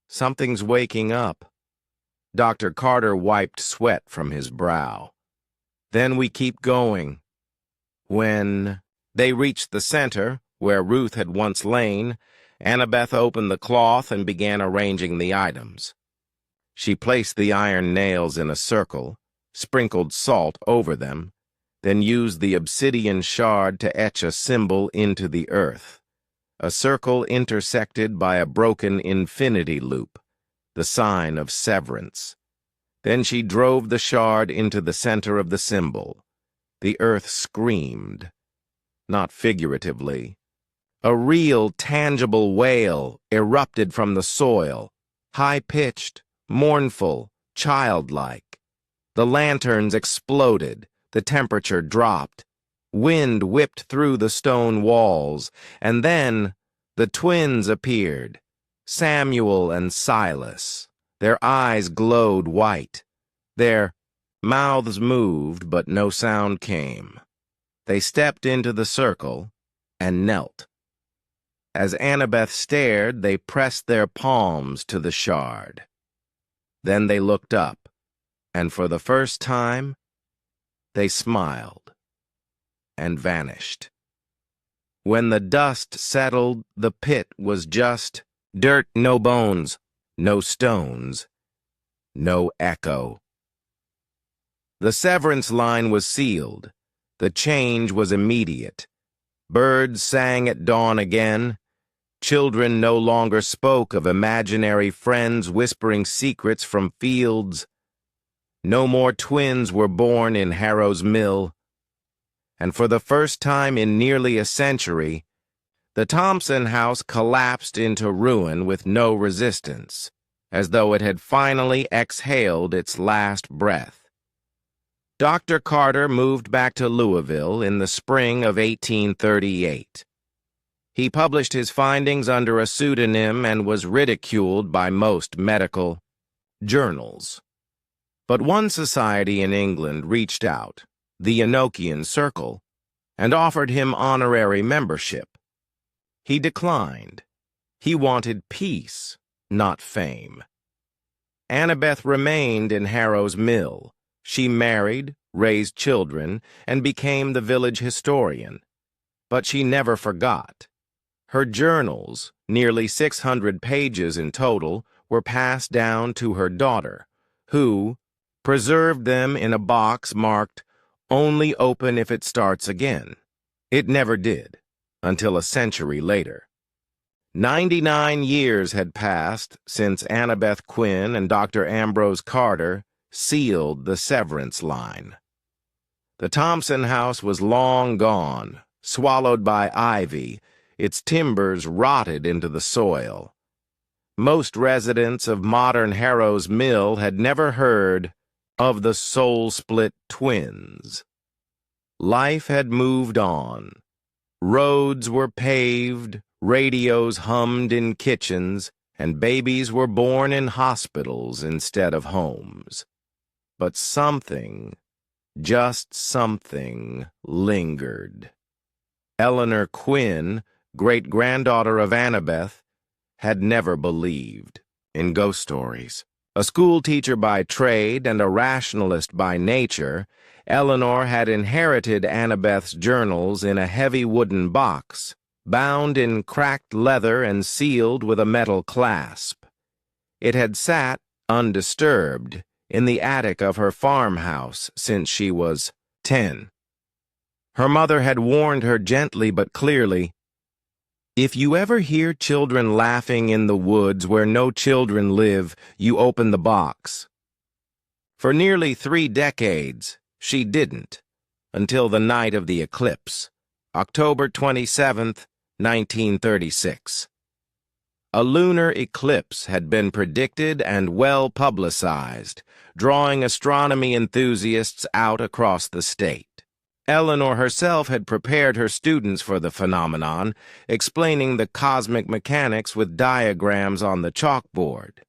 "Something's waking up." Dr. Carter wiped sweat from his brow. "Then we keep going." When they reached the center, where Ruth had once lain, Annabeth opened the cloth and began arranging the items. She placed the iron nails in a circle, sprinkled salt over them, then used the obsidian shard to etch a symbol into the earth, a circle intersected by a broken infinity loop, the sign of severance. Then she drove the shard into the center of the symbol. The earth screamed, not figuratively. A real, tangible wail erupted from the soil, high-pitched, mournful, childlike. The lanterns exploded, the temperature dropped. Wind whipped through the stone walls, and then the twins appeared, Samuel and Silas. Their eyes glowed white. Their mouths moved, but no sound came. They stepped into the circle and knelt. As Annabeth stared, they pressed their palms to the shard. Then they looked up, and for the first time, they smiled and vanished. When the dust settled, the pit was just dirt, no bones, no stones, no echo. The severance line was sealed. The change was immediate. Birds sang at dawn again. Children no longer spoke of imaginary friends whispering secrets from fields. No more twins were born in Harrow's Mill. And for the first time in nearly a century, the Thompson house collapsed into ruin with no resistance, as though it had finally exhaled its last breath. Dr. Carter moved back to Louisville in the spring of 1838. He published his findings under a pseudonym and was ridiculed by most medical journals. But one society in England reached out, the Enochian Circle, and offered him honorary membership. He declined. He wanted peace, not fame. Annabeth remained in Harrow's Mill. She married, raised children, and became the village historian. But she never forgot. Her journals, nearly 600 pages in total, were passed down to her daughter, who preserved them in a box marked, "Only open if it starts again." It never did, until a century later. 99 years had passed since Annabeth Quinn and Dr. Ambrose Carter sealed the severance line. The Thompson house was long gone, swallowed by ivy, its timbers rotted into the soil. Most residents of modern Harrow's Mill had never heard of the soul-split twins. Life had moved on. Roads were paved, radios hummed in kitchens, and babies were born in hospitals instead of homes. But something, just something, lingered. Eleanor Quinn, great-granddaughter of Annabeth, had never believed in ghost stories. A schoolteacher by trade and a rationalist by nature, Eleanor had inherited Annabeth's journals in a heavy wooden box, bound in cracked leather and sealed with a metal clasp. It had sat, undisturbed, in the attic of her farmhouse since she was 10. Her mother had warned her gently but clearly, "If you ever hear children laughing in the woods where no children live, you open the box." For nearly 3 decades, she didn't, until the night of the eclipse, October 27th, 1936. A lunar eclipse had been predicted and well publicized, drawing astronomy enthusiasts out across the state. Eleanor herself had prepared her students for the phenomenon, explaining the cosmic mechanics with diagrams on the chalkboard.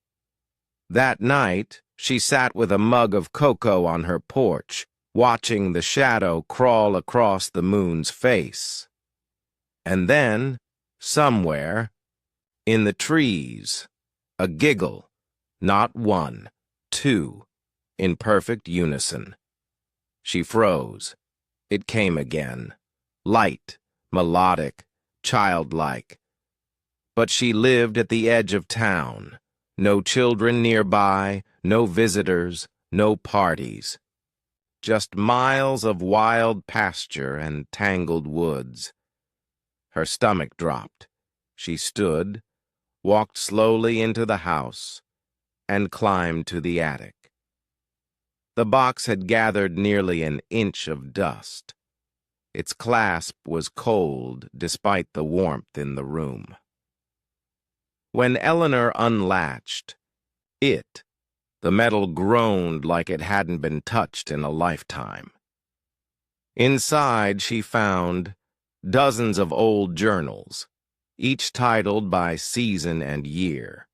That night, she sat with a mug of cocoa on her porch, watching the shadow crawl across the moon's face. And then, somewhere, in the trees, a giggle, not one, 2, in perfect unison. She froze. It came again, light, melodic, childlike. But she lived at the edge of town. No children nearby, no visitors, no parties. Just miles of wild pasture and tangled woods. Her stomach dropped. She stood, walked slowly into the house, and climbed to the attic. The box had gathered nearly an inch of dust. Its clasp was cold despite the warmth in the room. When Eleanor unlatched, the metal groaned like it hadn't been touched in a lifetime. Inside she found dozens of old journals, each titled by season and year.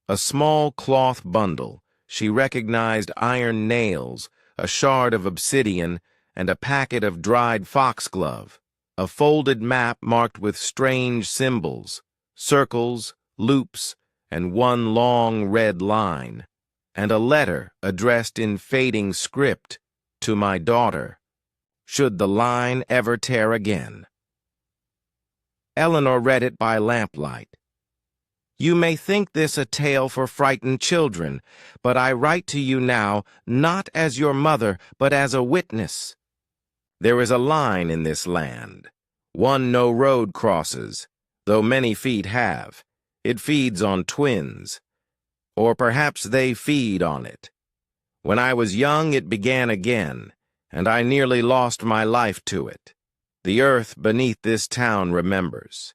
A small cloth bundle. She recognized iron nails, a shard of obsidian, and a packet of dried foxglove, a folded map marked with strange symbols, circles, loops, and one long red line, and a letter addressed in fading script to my daughter, should the line ever tear again. Eleanor read it by lamplight. "You may think this a tale for frightened children, but I write to you now not as your mother, but as a witness. There is a line in this land, one no road crosses, though many feet have. It feeds on twins. Or perhaps they feed on it. When I was young, it began again, and I nearly lost my life to it. The earth beneath this town remembers.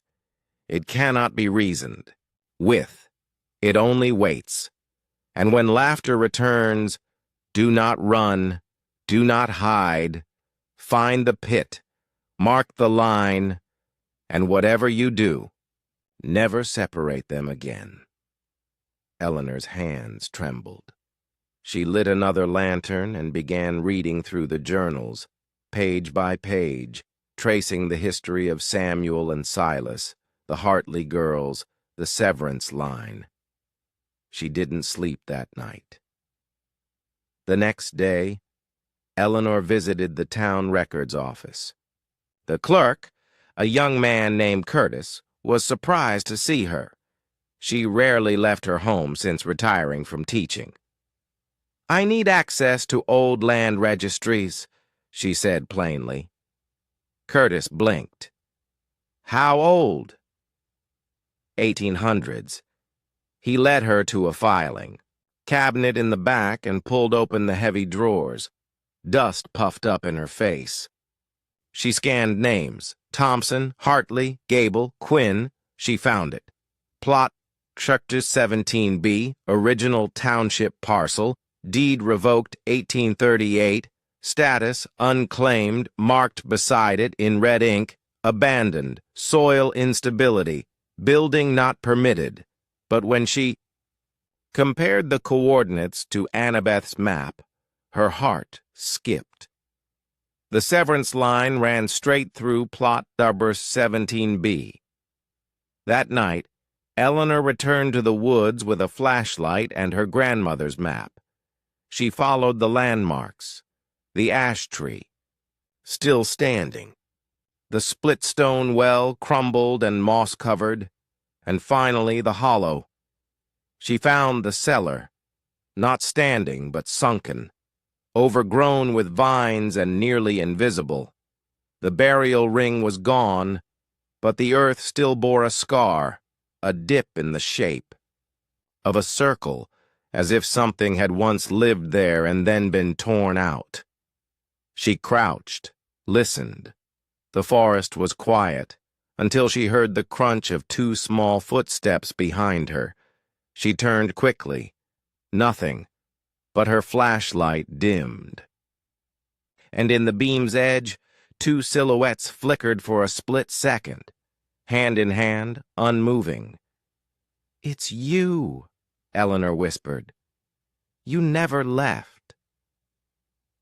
It cannot be reasoned with. It only waits. And when laughter returns, do not run, do not hide. Find the pit, mark the line, and whatever you do, never separate them again." Eleanor's hands trembled. She lit another lantern and began reading through the journals, page by page, tracing the history of Samuel and Silas, the Hartley girls, the severance line. She didn't sleep that night. The next day, Eleanor visited the town records office. The clerk, a young man named Curtis, was surprised to see her. She rarely left her home since retiring from teaching. "I need access to old land registries," she said plainly. Curtis blinked. "How old?" 1800s. He led her to a filing. cabinet in the back and pulled open the heavy drawers. Dust puffed up in her face. She scanned names. Thompson, Hartley, Gable, Quinn. She found it. Plot, Structure 17B, original township parcel, deed revoked 1838, status unclaimed, marked beside it in red ink, abandoned, soil instability, building not permitted. But when she compared the coordinates to Annabeth's map, her heart skipped. The severance line ran straight through plot number 17B. That night, Eleanor returned to the woods with a flashlight and her grandmother's map. She followed the landmarks. The ash tree, still standing. The split stone well, crumbled and moss-covered. And finally, the hollow. She found the cellar, not standing but sunken, overgrown with vines and nearly invisible. The burial ring was gone, but the earth still bore a scar, a dip in the shape of a circle, as if something had once lived there and then been torn out. She crouched, listened. The forest was quiet, until she heard the crunch of 2 small footsteps behind her. She turned quickly. Nothing, but her flashlight dimmed. And in the beam's edge, 2 silhouettes flickered for a split second, hand in hand, unmoving. "It's you," Eleanor whispered. "You never left."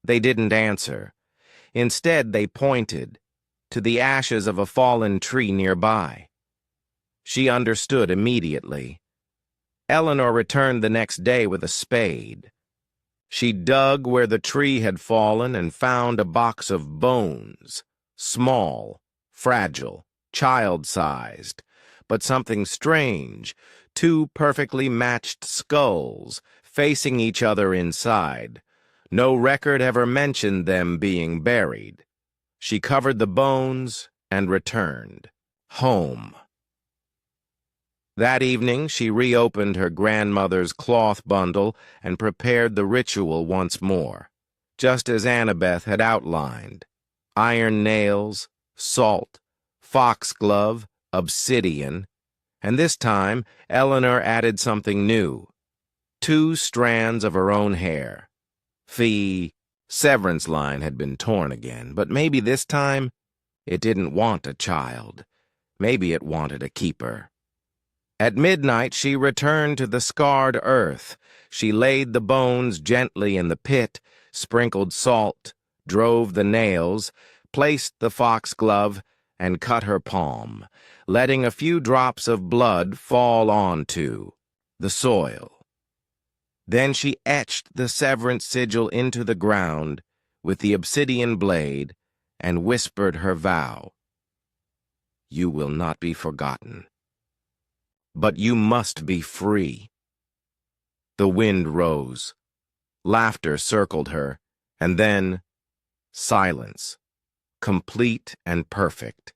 They didn't answer. Instead, they pointed to the ashes of a fallen tree nearby. She understood immediately. Eleanor returned the next day with a spade. She dug where the tree had fallen and found a box of bones, small, fragile, child-sized, but something strange, 2 perfectly matched skulls facing each other inside. No record ever mentioned them being buried. She covered the bones and returned home. That evening, she reopened her grandmother's cloth bundle and prepared the ritual once more, just as Annabeth had outlined. Iron nails, salt, foxglove, obsidian, and this time Eleanor added something new. 2 strands of her own hair. The severance line had been torn again, but maybe this time it didn't want a child. Maybe it wanted a keeper. At midnight, she returned to the scarred earth. She laid the bones gently in the pit, sprinkled salt, drove the nails, placed the foxglove, and cut her palm, letting a few drops of blood fall onto the soil. Then she etched the severance sigil into the ground with the obsidian blade and whispered her vow. "You will not be forgotten. But you must be free." The wind rose. Laughter circled her, and then silence, complete and perfect.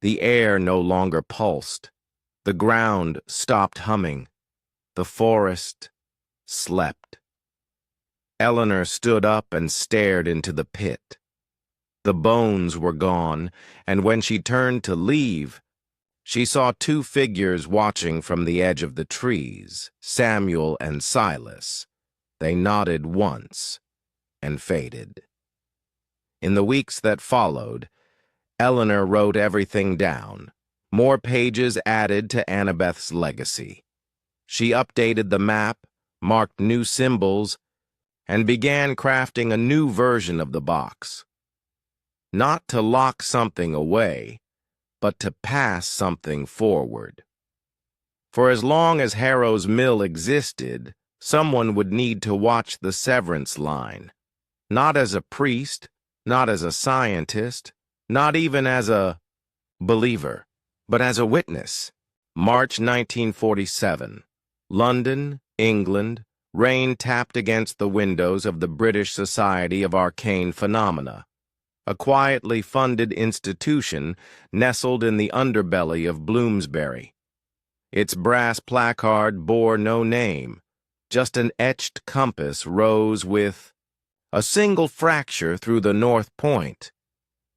The air no longer pulsed. The ground stopped humming. The forest slept. Eleanor stood up and stared into the pit. The bones were gone, and when she turned to leave, she saw 2 figures watching from the edge of the trees, Samuel and Silas. They nodded once and faded. In the weeks that followed, Eleanor wrote everything down, more pages added to Annabeth's legacy. She updated the map, marked new symbols, and began crafting a new version of the box. Not to lock something away, but to pass something forward. For as long as Harrow's Mill existed, someone would need to watch the severance line. Not as a priest, not as a scientist, not even as a believer, but as a witness. March 1947. London, England. Rain tapped against the windows of the British Society of Arcane Phenomena, a quietly funded institution nestled in the underbelly of Bloomsbury. Its brass placard bore no name, Just an etched compass rose with a single fracture through the north point.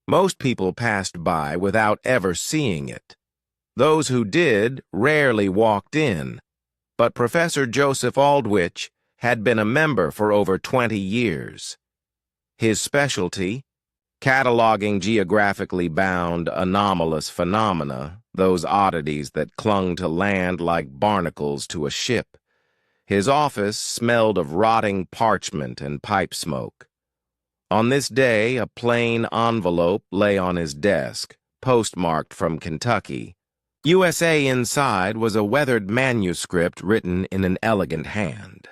Most people passed by without ever seeing it. Those who did rarely walked in, but Professor Joseph Aldwych had been a member for over 20 years. His specialty, cataloging geographically bound anomalous phenomena, those oddities that clung to land like barnacles to a ship. His office smelled of rotting parchment and pipe smoke. On this day, a plain envelope lay on his desk, postmarked from Kentucky. USA inside was a weathered manuscript written in an elegant hand.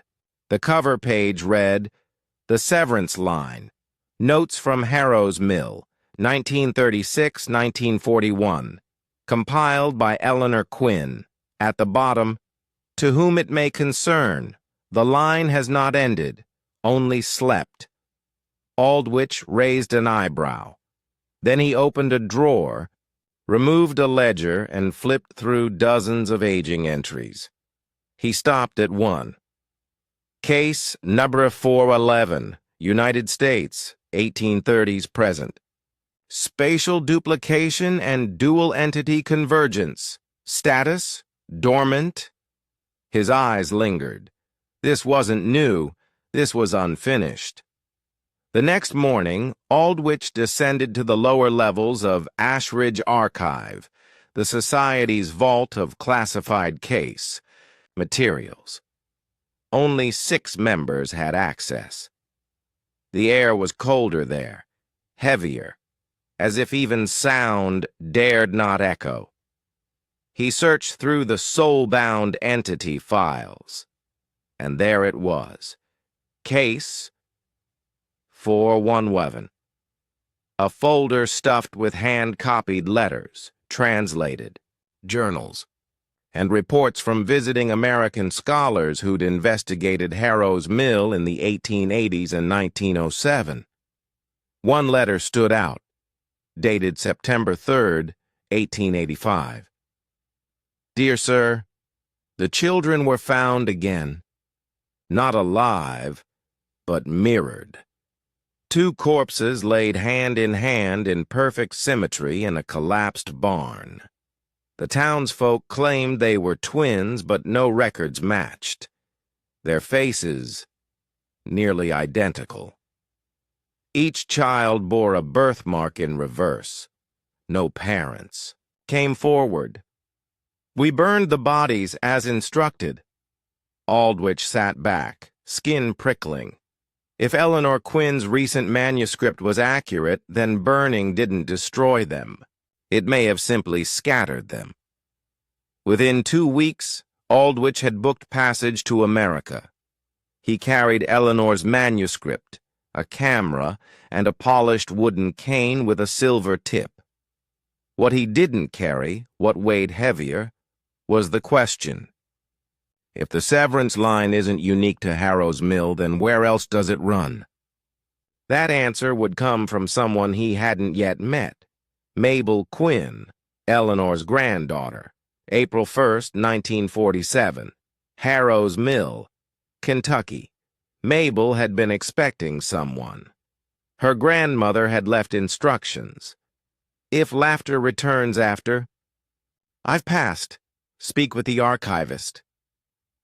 The cover page read, "The Severance Line, Notes from Harrow's Mill, 1936-1941, compiled by Eleanor Quinn." At the bottom, "To whom it may concern, the line has not ended, only slept." Aldwych raised an eyebrow. Then he opened a drawer, removed a ledger, and flipped through dozens of aging entries. He stopped at one. Case number 411, United States, 1830s present. Spatial duplication and dual entity convergence. Status, dormant. His eyes lingered. This wasn't new. This was unfinished. The next morning, Aldwych descended to the lower levels of Ashridge Archive, the Society's vault of classified case materials. Only 6 members had access. The air was colder there, heavier, as if even sound dared not echo. He searched through the soul-bound entity files, and there it was. Case 411. A folder stuffed with hand-copied letters, translated, journals, and reports from visiting American scholars who'd investigated Harrow's Mill in the 1880s and 1907. One letter stood out, dated September 3rd, 1885. "Dear Sir, the children were found again, not alive, but mirrored. 2 corpses laid hand in perfect symmetry in a collapsed barn. The townsfolk claimed they were twins, but no records matched. Their faces nearly identical. Each child bore a birthmark in reverse. No parents. Came forward. We burned the bodies as instructed." Aldwych sat back, skin prickling. If Eleanor Quinn's recent manuscript was accurate, then burning didn't destroy them. It may have simply scattered them. Within 2 weeks, Aldwych had booked passage to America. He carried Eleanor's manuscript, a camera, and a polished wooden cane with a silver tip. What he didn't carry, what weighed heavier, was the question. If the severance line isn't unique to Harrow's Mill, then where else does it run? That answer would come from someone he hadn't yet met. Mabel Quinn, Eleanor's granddaughter. April 1st, 1947. Harrow's Mill, Kentucky. Mabel had been expecting someone. Her grandmother had left instructions. If laughter returns after, "I've passed. Speak with the archivist."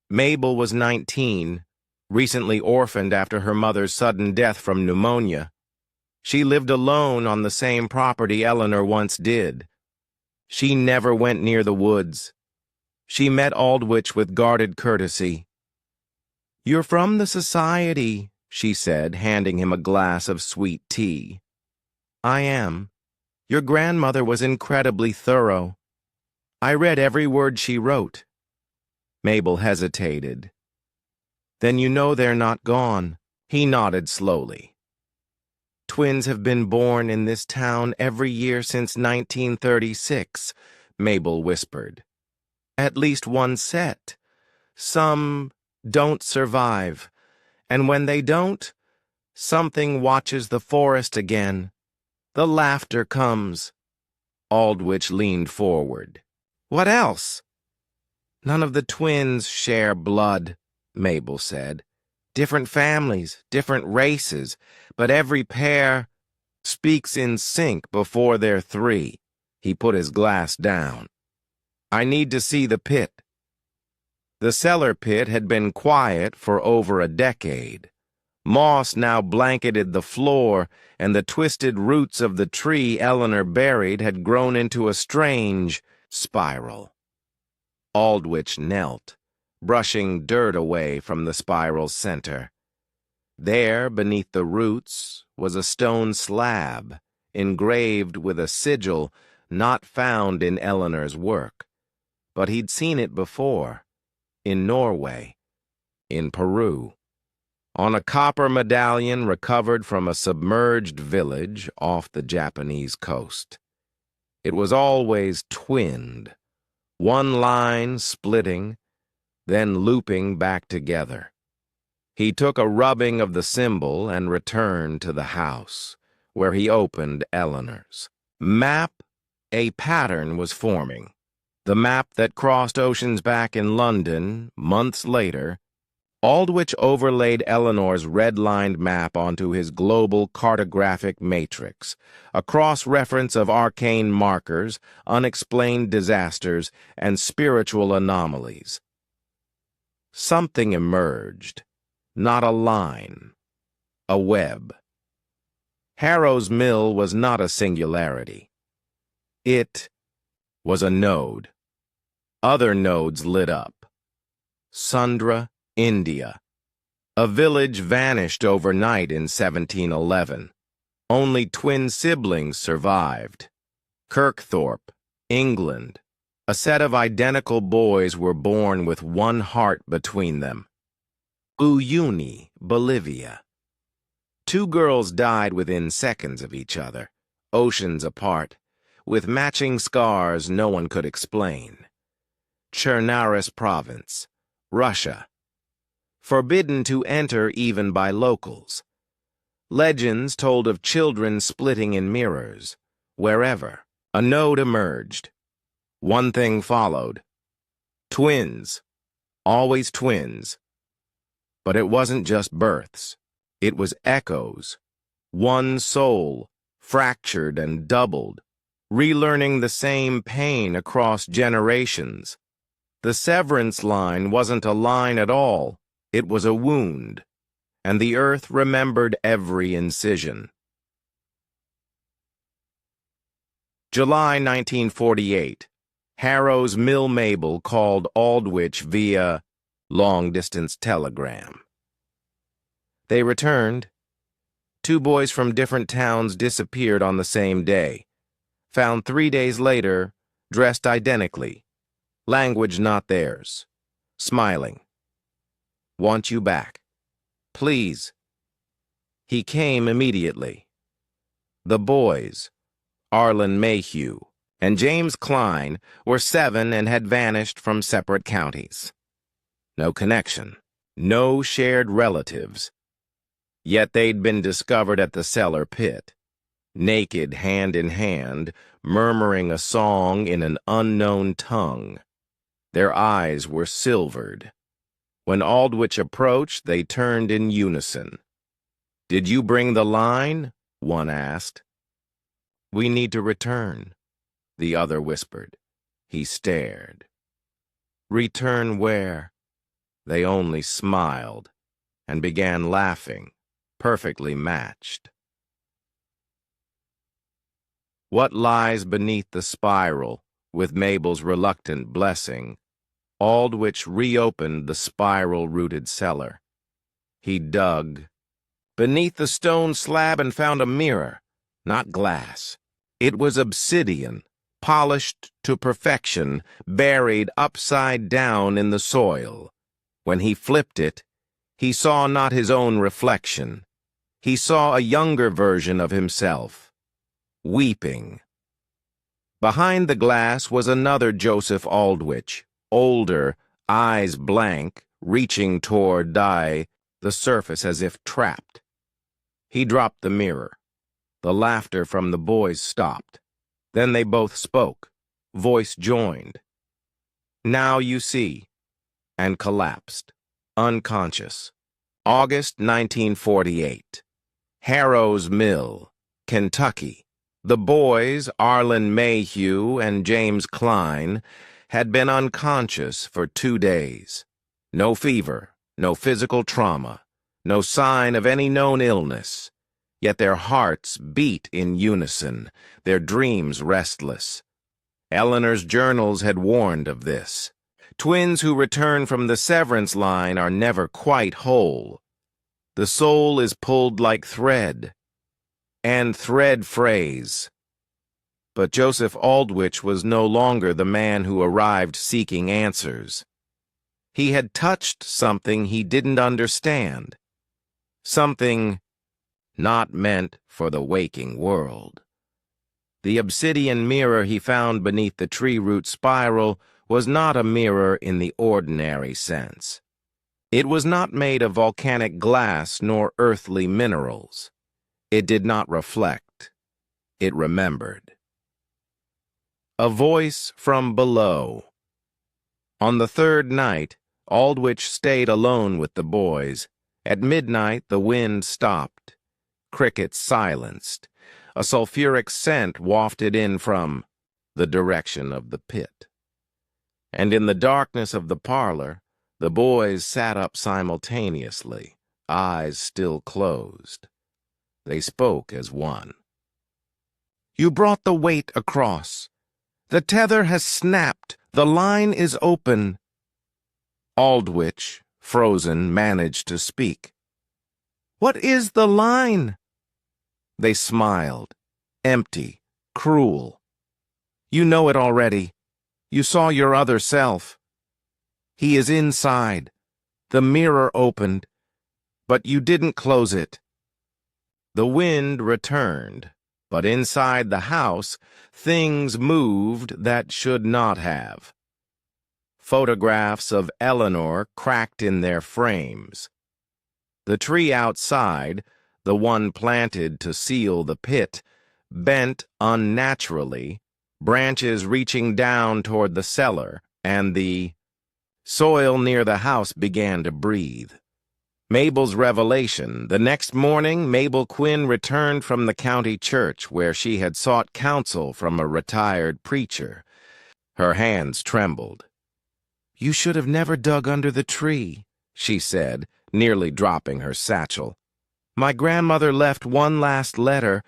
Mabel was 19, recently orphaned after her mother's sudden death from pneumonia. She lived alone on the same property Eleanor once did. She never went near the woods. She met Aldwych with guarded courtesy. "You're from the Society," she said, handing him a glass of sweet tea. "I am. Your grandmother was incredibly thorough. I read every word she wrote." Mabel hesitated. "Then you know they're not gone." He nodded slowly. "Twins have been born in this town every year since 1936, Mabel whispered. "At least one set. Some don't survive, and when they don't, something watches the forest again. The laughter comes." Aldwych leaned forward. "What else?" "None of the twins share blood," Mabel said. Different families, different races, but every pair speaks in sync before they're three. He put his glass down. I need to see the pit. The cellar pit had been quiet for over a decade. Moss now blanketed the floor, and the twisted roots of the tree Eleanor buried had grown into a strange spiral. Aldwych knelt, brushing dirt away from the spiral's center. There, beneath the roots, was a stone slab, engraved with a sigil not found in Eleanor's work. But he'd seen it before, in Norway, in Peru. On a copper medallion recovered from a submerged village off the Japanese coast. It was always twinned, one line splitting, then looping back together. He took a rubbing of the symbol and returned to the house, where he opened Eleanor's. Map, a pattern was forming. The map that crossed oceans back in London, months later. Aldwych overlaid Eleanor's red-lined map onto his global cartographic matrix, a cross-reference of arcane markers, unexplained disasters, and spiritual anomalies. Something emerged, not a line, a web. Harrow's Mill was not a singularity. It was a node. Other nodes lit up. Sundra, India. A village vanished overnight in 1711. Only twin siblings survived. Kirkthorpe, England. A set of identical boys were born with one heart between them. Uyuni, Bolivia. Two girls died within seconds of each other, oceans apart, with matching scars no one could explain. Chernaris Province, Russia. Forbidden to enter even by locals. Legends told of children splitting in mirrors. Wherever, a node emerged. One thing followed. Twins. Always twins. But it wasn't just births. It was echoes. One soul, fractured and doubled, relearning the same pain across generations. The severance line wasn't a line at all. It was a wound, and the earth remembered every incision. July 1948. Harrow's Mill Mabel called Aldwych via long-distance telegram. They returned. Two boys from different towns disappeared on the same day. Found 3 days later, dressed identically. Language not theirs. Smiling. Want you back. Please. He came immediately. The boys, Arlen Mayhew and James Klein, were 7 and had vanished from separate counties. No connection. No shared relatives. Yet they'd been discovered at the cellar pit, naked hand in hand, murmuring a song in an unknown tongue. Their eyes were silvered. When Aldwych approached, they turned in unison. "Did you bring the line?" one asked. "We need to return," the other whispered. He stared. "Return where?" They only smiled and began laughing, perfectly matched. What lies beneath the spiral, with Mabel's reluctant blessing? Aldwych reopened the spiral-rooted cellar. He dug beneath the stone slab and found a mirror, not glass. It was obsidian, polished to perfection, buried upside down in the soil. When he flipped it, he saw not his own reflection. He saw a younger version of himself, weeping. Behind the glass was another Joseph Aldwych, older, eyes blank, reaching toward the surface as if trapped. He dropped the mirror. The laughter from the boys stopped. Then they both spoke. Voice joined. "Now you see," and collapsed. unconscious. August 1948. Harrow's Mill, Kentucky. The boys, Arlen Mayhew and James Klein, had been unconscious for 2 days. No fever, no physical trauma, no sign of any known illness. Yet their hearts beat in unison, their dreams restless. Eleanor's journals had warned of this. Twins who return from the severance line are never quite whole. The soul is pulled like thread, and thread frays. But Joseph Aldrich was no longer the man who arrived seeking answers. He had touched something he didn't understand, something not meant for the waking world. The obsidian mirror he found beneath the tree root spiral was not a mirror in the ordinary sense. It was not made of volcanic glass nor earthly minerals. It did not reflect. It remembered. A voice from below. On the third night, Aldrich stayed alone with the boys. At midnight, the wind stopped. Crickets silenced. A sulfuric scent wafted in from the direction of the pit. And in the darkness of the parlor, the boys sat up simultaneously, eyes still closed. They spoke as one. "You brought the weight across. The tether has snapped. The line is open." Aldrich, frozen, managed to speak. "What is the line?" They smiled, empty, cruel. "You know it already. You saw your other self. He is inside. The mirror opened, but you didn't close it." The wind returned, but inside the house, things moved that should not have. Photographs of Eleanor cracked in their frames. The tree outside, the one planted to seal the pit, bent unnaturally, branches reaching down toward the cellar, and the soil near the house began to breathe. Mabel's revelation. The next morning, Mabel Quinn returned from the county church where she had sought counsel from a retired preacher. Her hands trembled. "You should have never dug under the tree," she said, nearly dropping her satchel. "My grandmother left one last letter,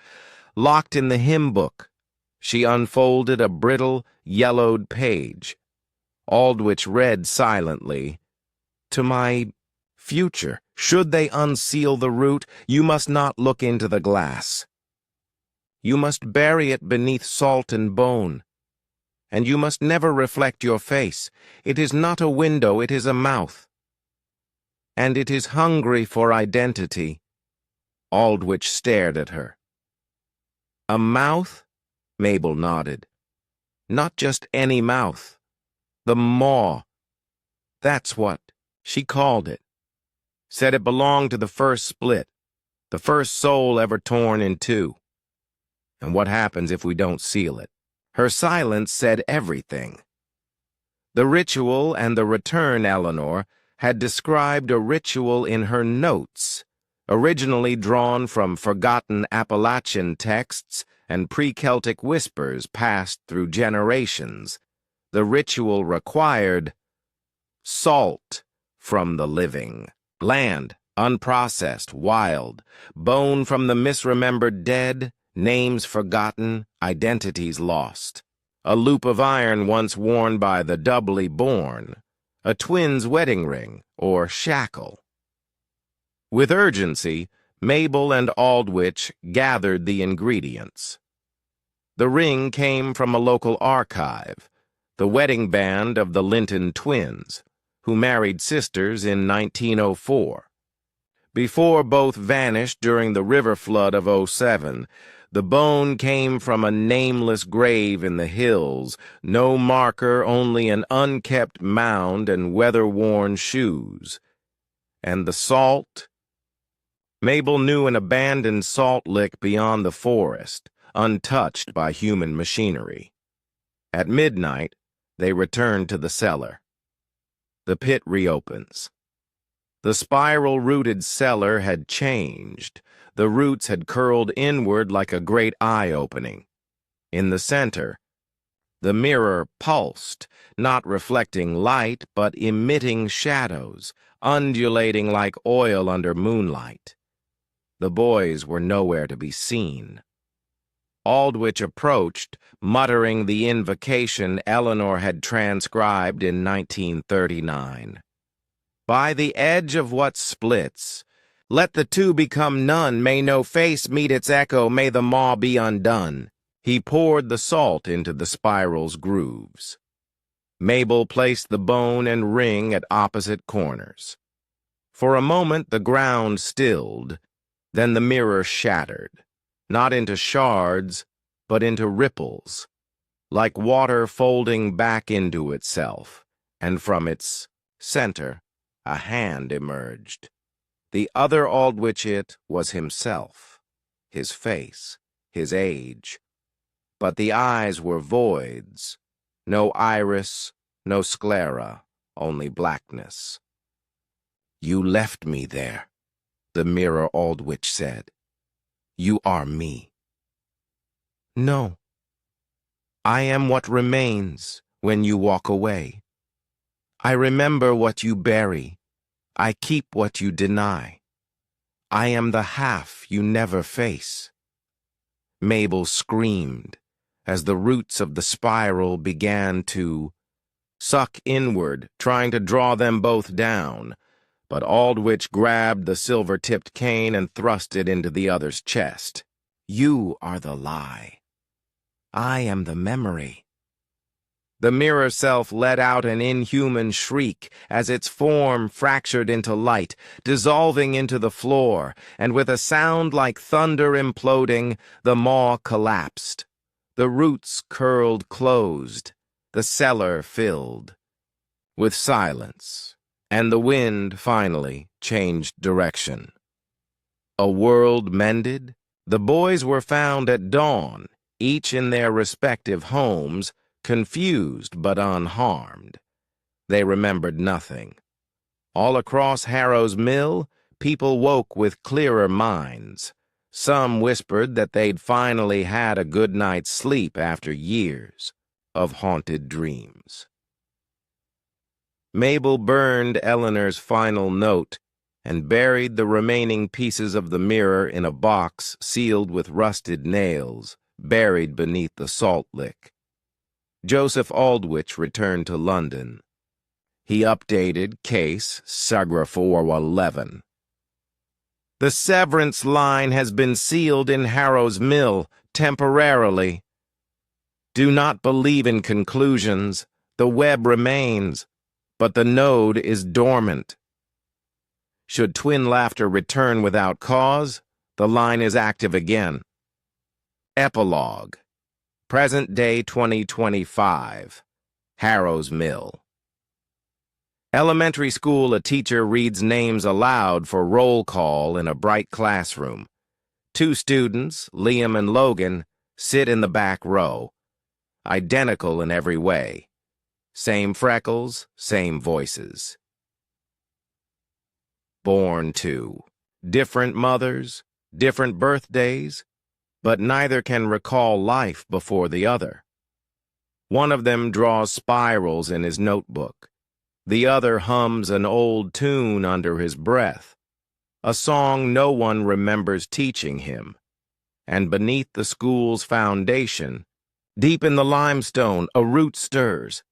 locked in the hymn book." She unfolded a brittle, yellowed page. Aldrich read silently, "To my future, should they unseal the root, you must not look into the glass. You must bury it beneath salt and bone. And you must never reflect your face. It is not a window, it is a mouth. And it is hungry for identity." Aldrich stared at her. "A mouth?" Mabel nodded. "Not just any mouth. The maw. That's what she called it. Said it belonged to the first split, the first soul ever torn in two. And what happens if we don't seal it?" Her silence said everything. The ritual and the return Eleanor had described a ritual in her notes, originally drawn from forgotten Appalachian texts and pre-Celtic whispers passed through generations. The ritual required salt from the living, land, unprocessed, wild, bone from the misremembered dead, names forgotten, identities lost. A loop of iron once worn by the doubly born, a twin's wedding ring, or shackle. With urgency, Mabel and Aldrich gathered the ingredients. The ring came from a local archive, the wedding band of the Linton twins, who married sisters in 1904. Before both vanished during the river flood of '07, the bone came from a nameless grave in the hills, no marker, only an unkept mound and weather-worn shoes. And the salt? Mabel knew an abandoned salt lick beyond the forest, untouched by human machinery. At midnight, they returned to the cellar. The pit reopens. The spiral-rooted cellar had changed. The roots had curled inward like a great eye-opening. In the center, the mirror pulsed, not reflecting light, but emitting shadows, undulating like oil under moonlight. The boys were nowhere to be seen. Aldwych approached, muttering the invocation Eleanor had transcribed in 1939. By the edge of what splits, let the two become none, may no face meet its echo, may the maw be undone. He poured the salt into the spiral's grooves. Mabel placed the bone and ring at opposite corners. For a moment the ground stilled, then the mirror shattered, not into shards, but into ripples, like water folding back into itself, and from its center a hand emerged. The other Aldwych was himself, his face, his age. But the eyes were voids, no iris, no sclera, only blackness. "You left me there," the mirror Aldwych said. "You are me." "No. I am what remains when you walk away. I remember what you bury. I keep what you deny. I am the half you never face." Mabel screamed as the roots of the spiral began to suck inward, trying to draw them both down. But Aldwych grabbed the silver-tipped cane and thrust it into the other's chest. "You are the lie. I am the memory." The mirror self let out an inhuman shriek as its form fractured into light, dissolving into the floor, and with a sound like thunder imploding, the maw collapsed. The roots curled closed, the cellar filled with silence, and the wind finally changed direction. A world mended, the boys were found at dawn, each in their respective homes, confused but unharmed. They remembered nothing. All across Harrow's Mill, people woke with clearer minds. Some whispered that they'd finally had a good night's sleep after years of haunted dreams. Mabel burned Eleanor's final note and buried the remaining pieces of the mirror in a box sealed with rusted nails, buried beneath the salt lick. Joseph Aldwych returned to London. He updated case Sagra 411. "The severance line has been sealed in Harrow's Mill, temporarily. Do not believe in conclusions. The web remains, but the node is dormant. Should twin laughter return without cause, the line is active again." Epilogue. Present day 2025. Harrow's Mill. Elementary school, a teacher reads names aloud for roll call in a bright classroom. Two students, Liam and Logan, sit in the back row, identical in every way. Same freckles, same voices. Born to different mothers, different birthdays, but neither can recall life before the other. One of them draws spirals in his notebook. The other hums an old tune under his breath, a song no one remembers teaching him. And beneath the school's foundation, deep in the limestone, a root stirs,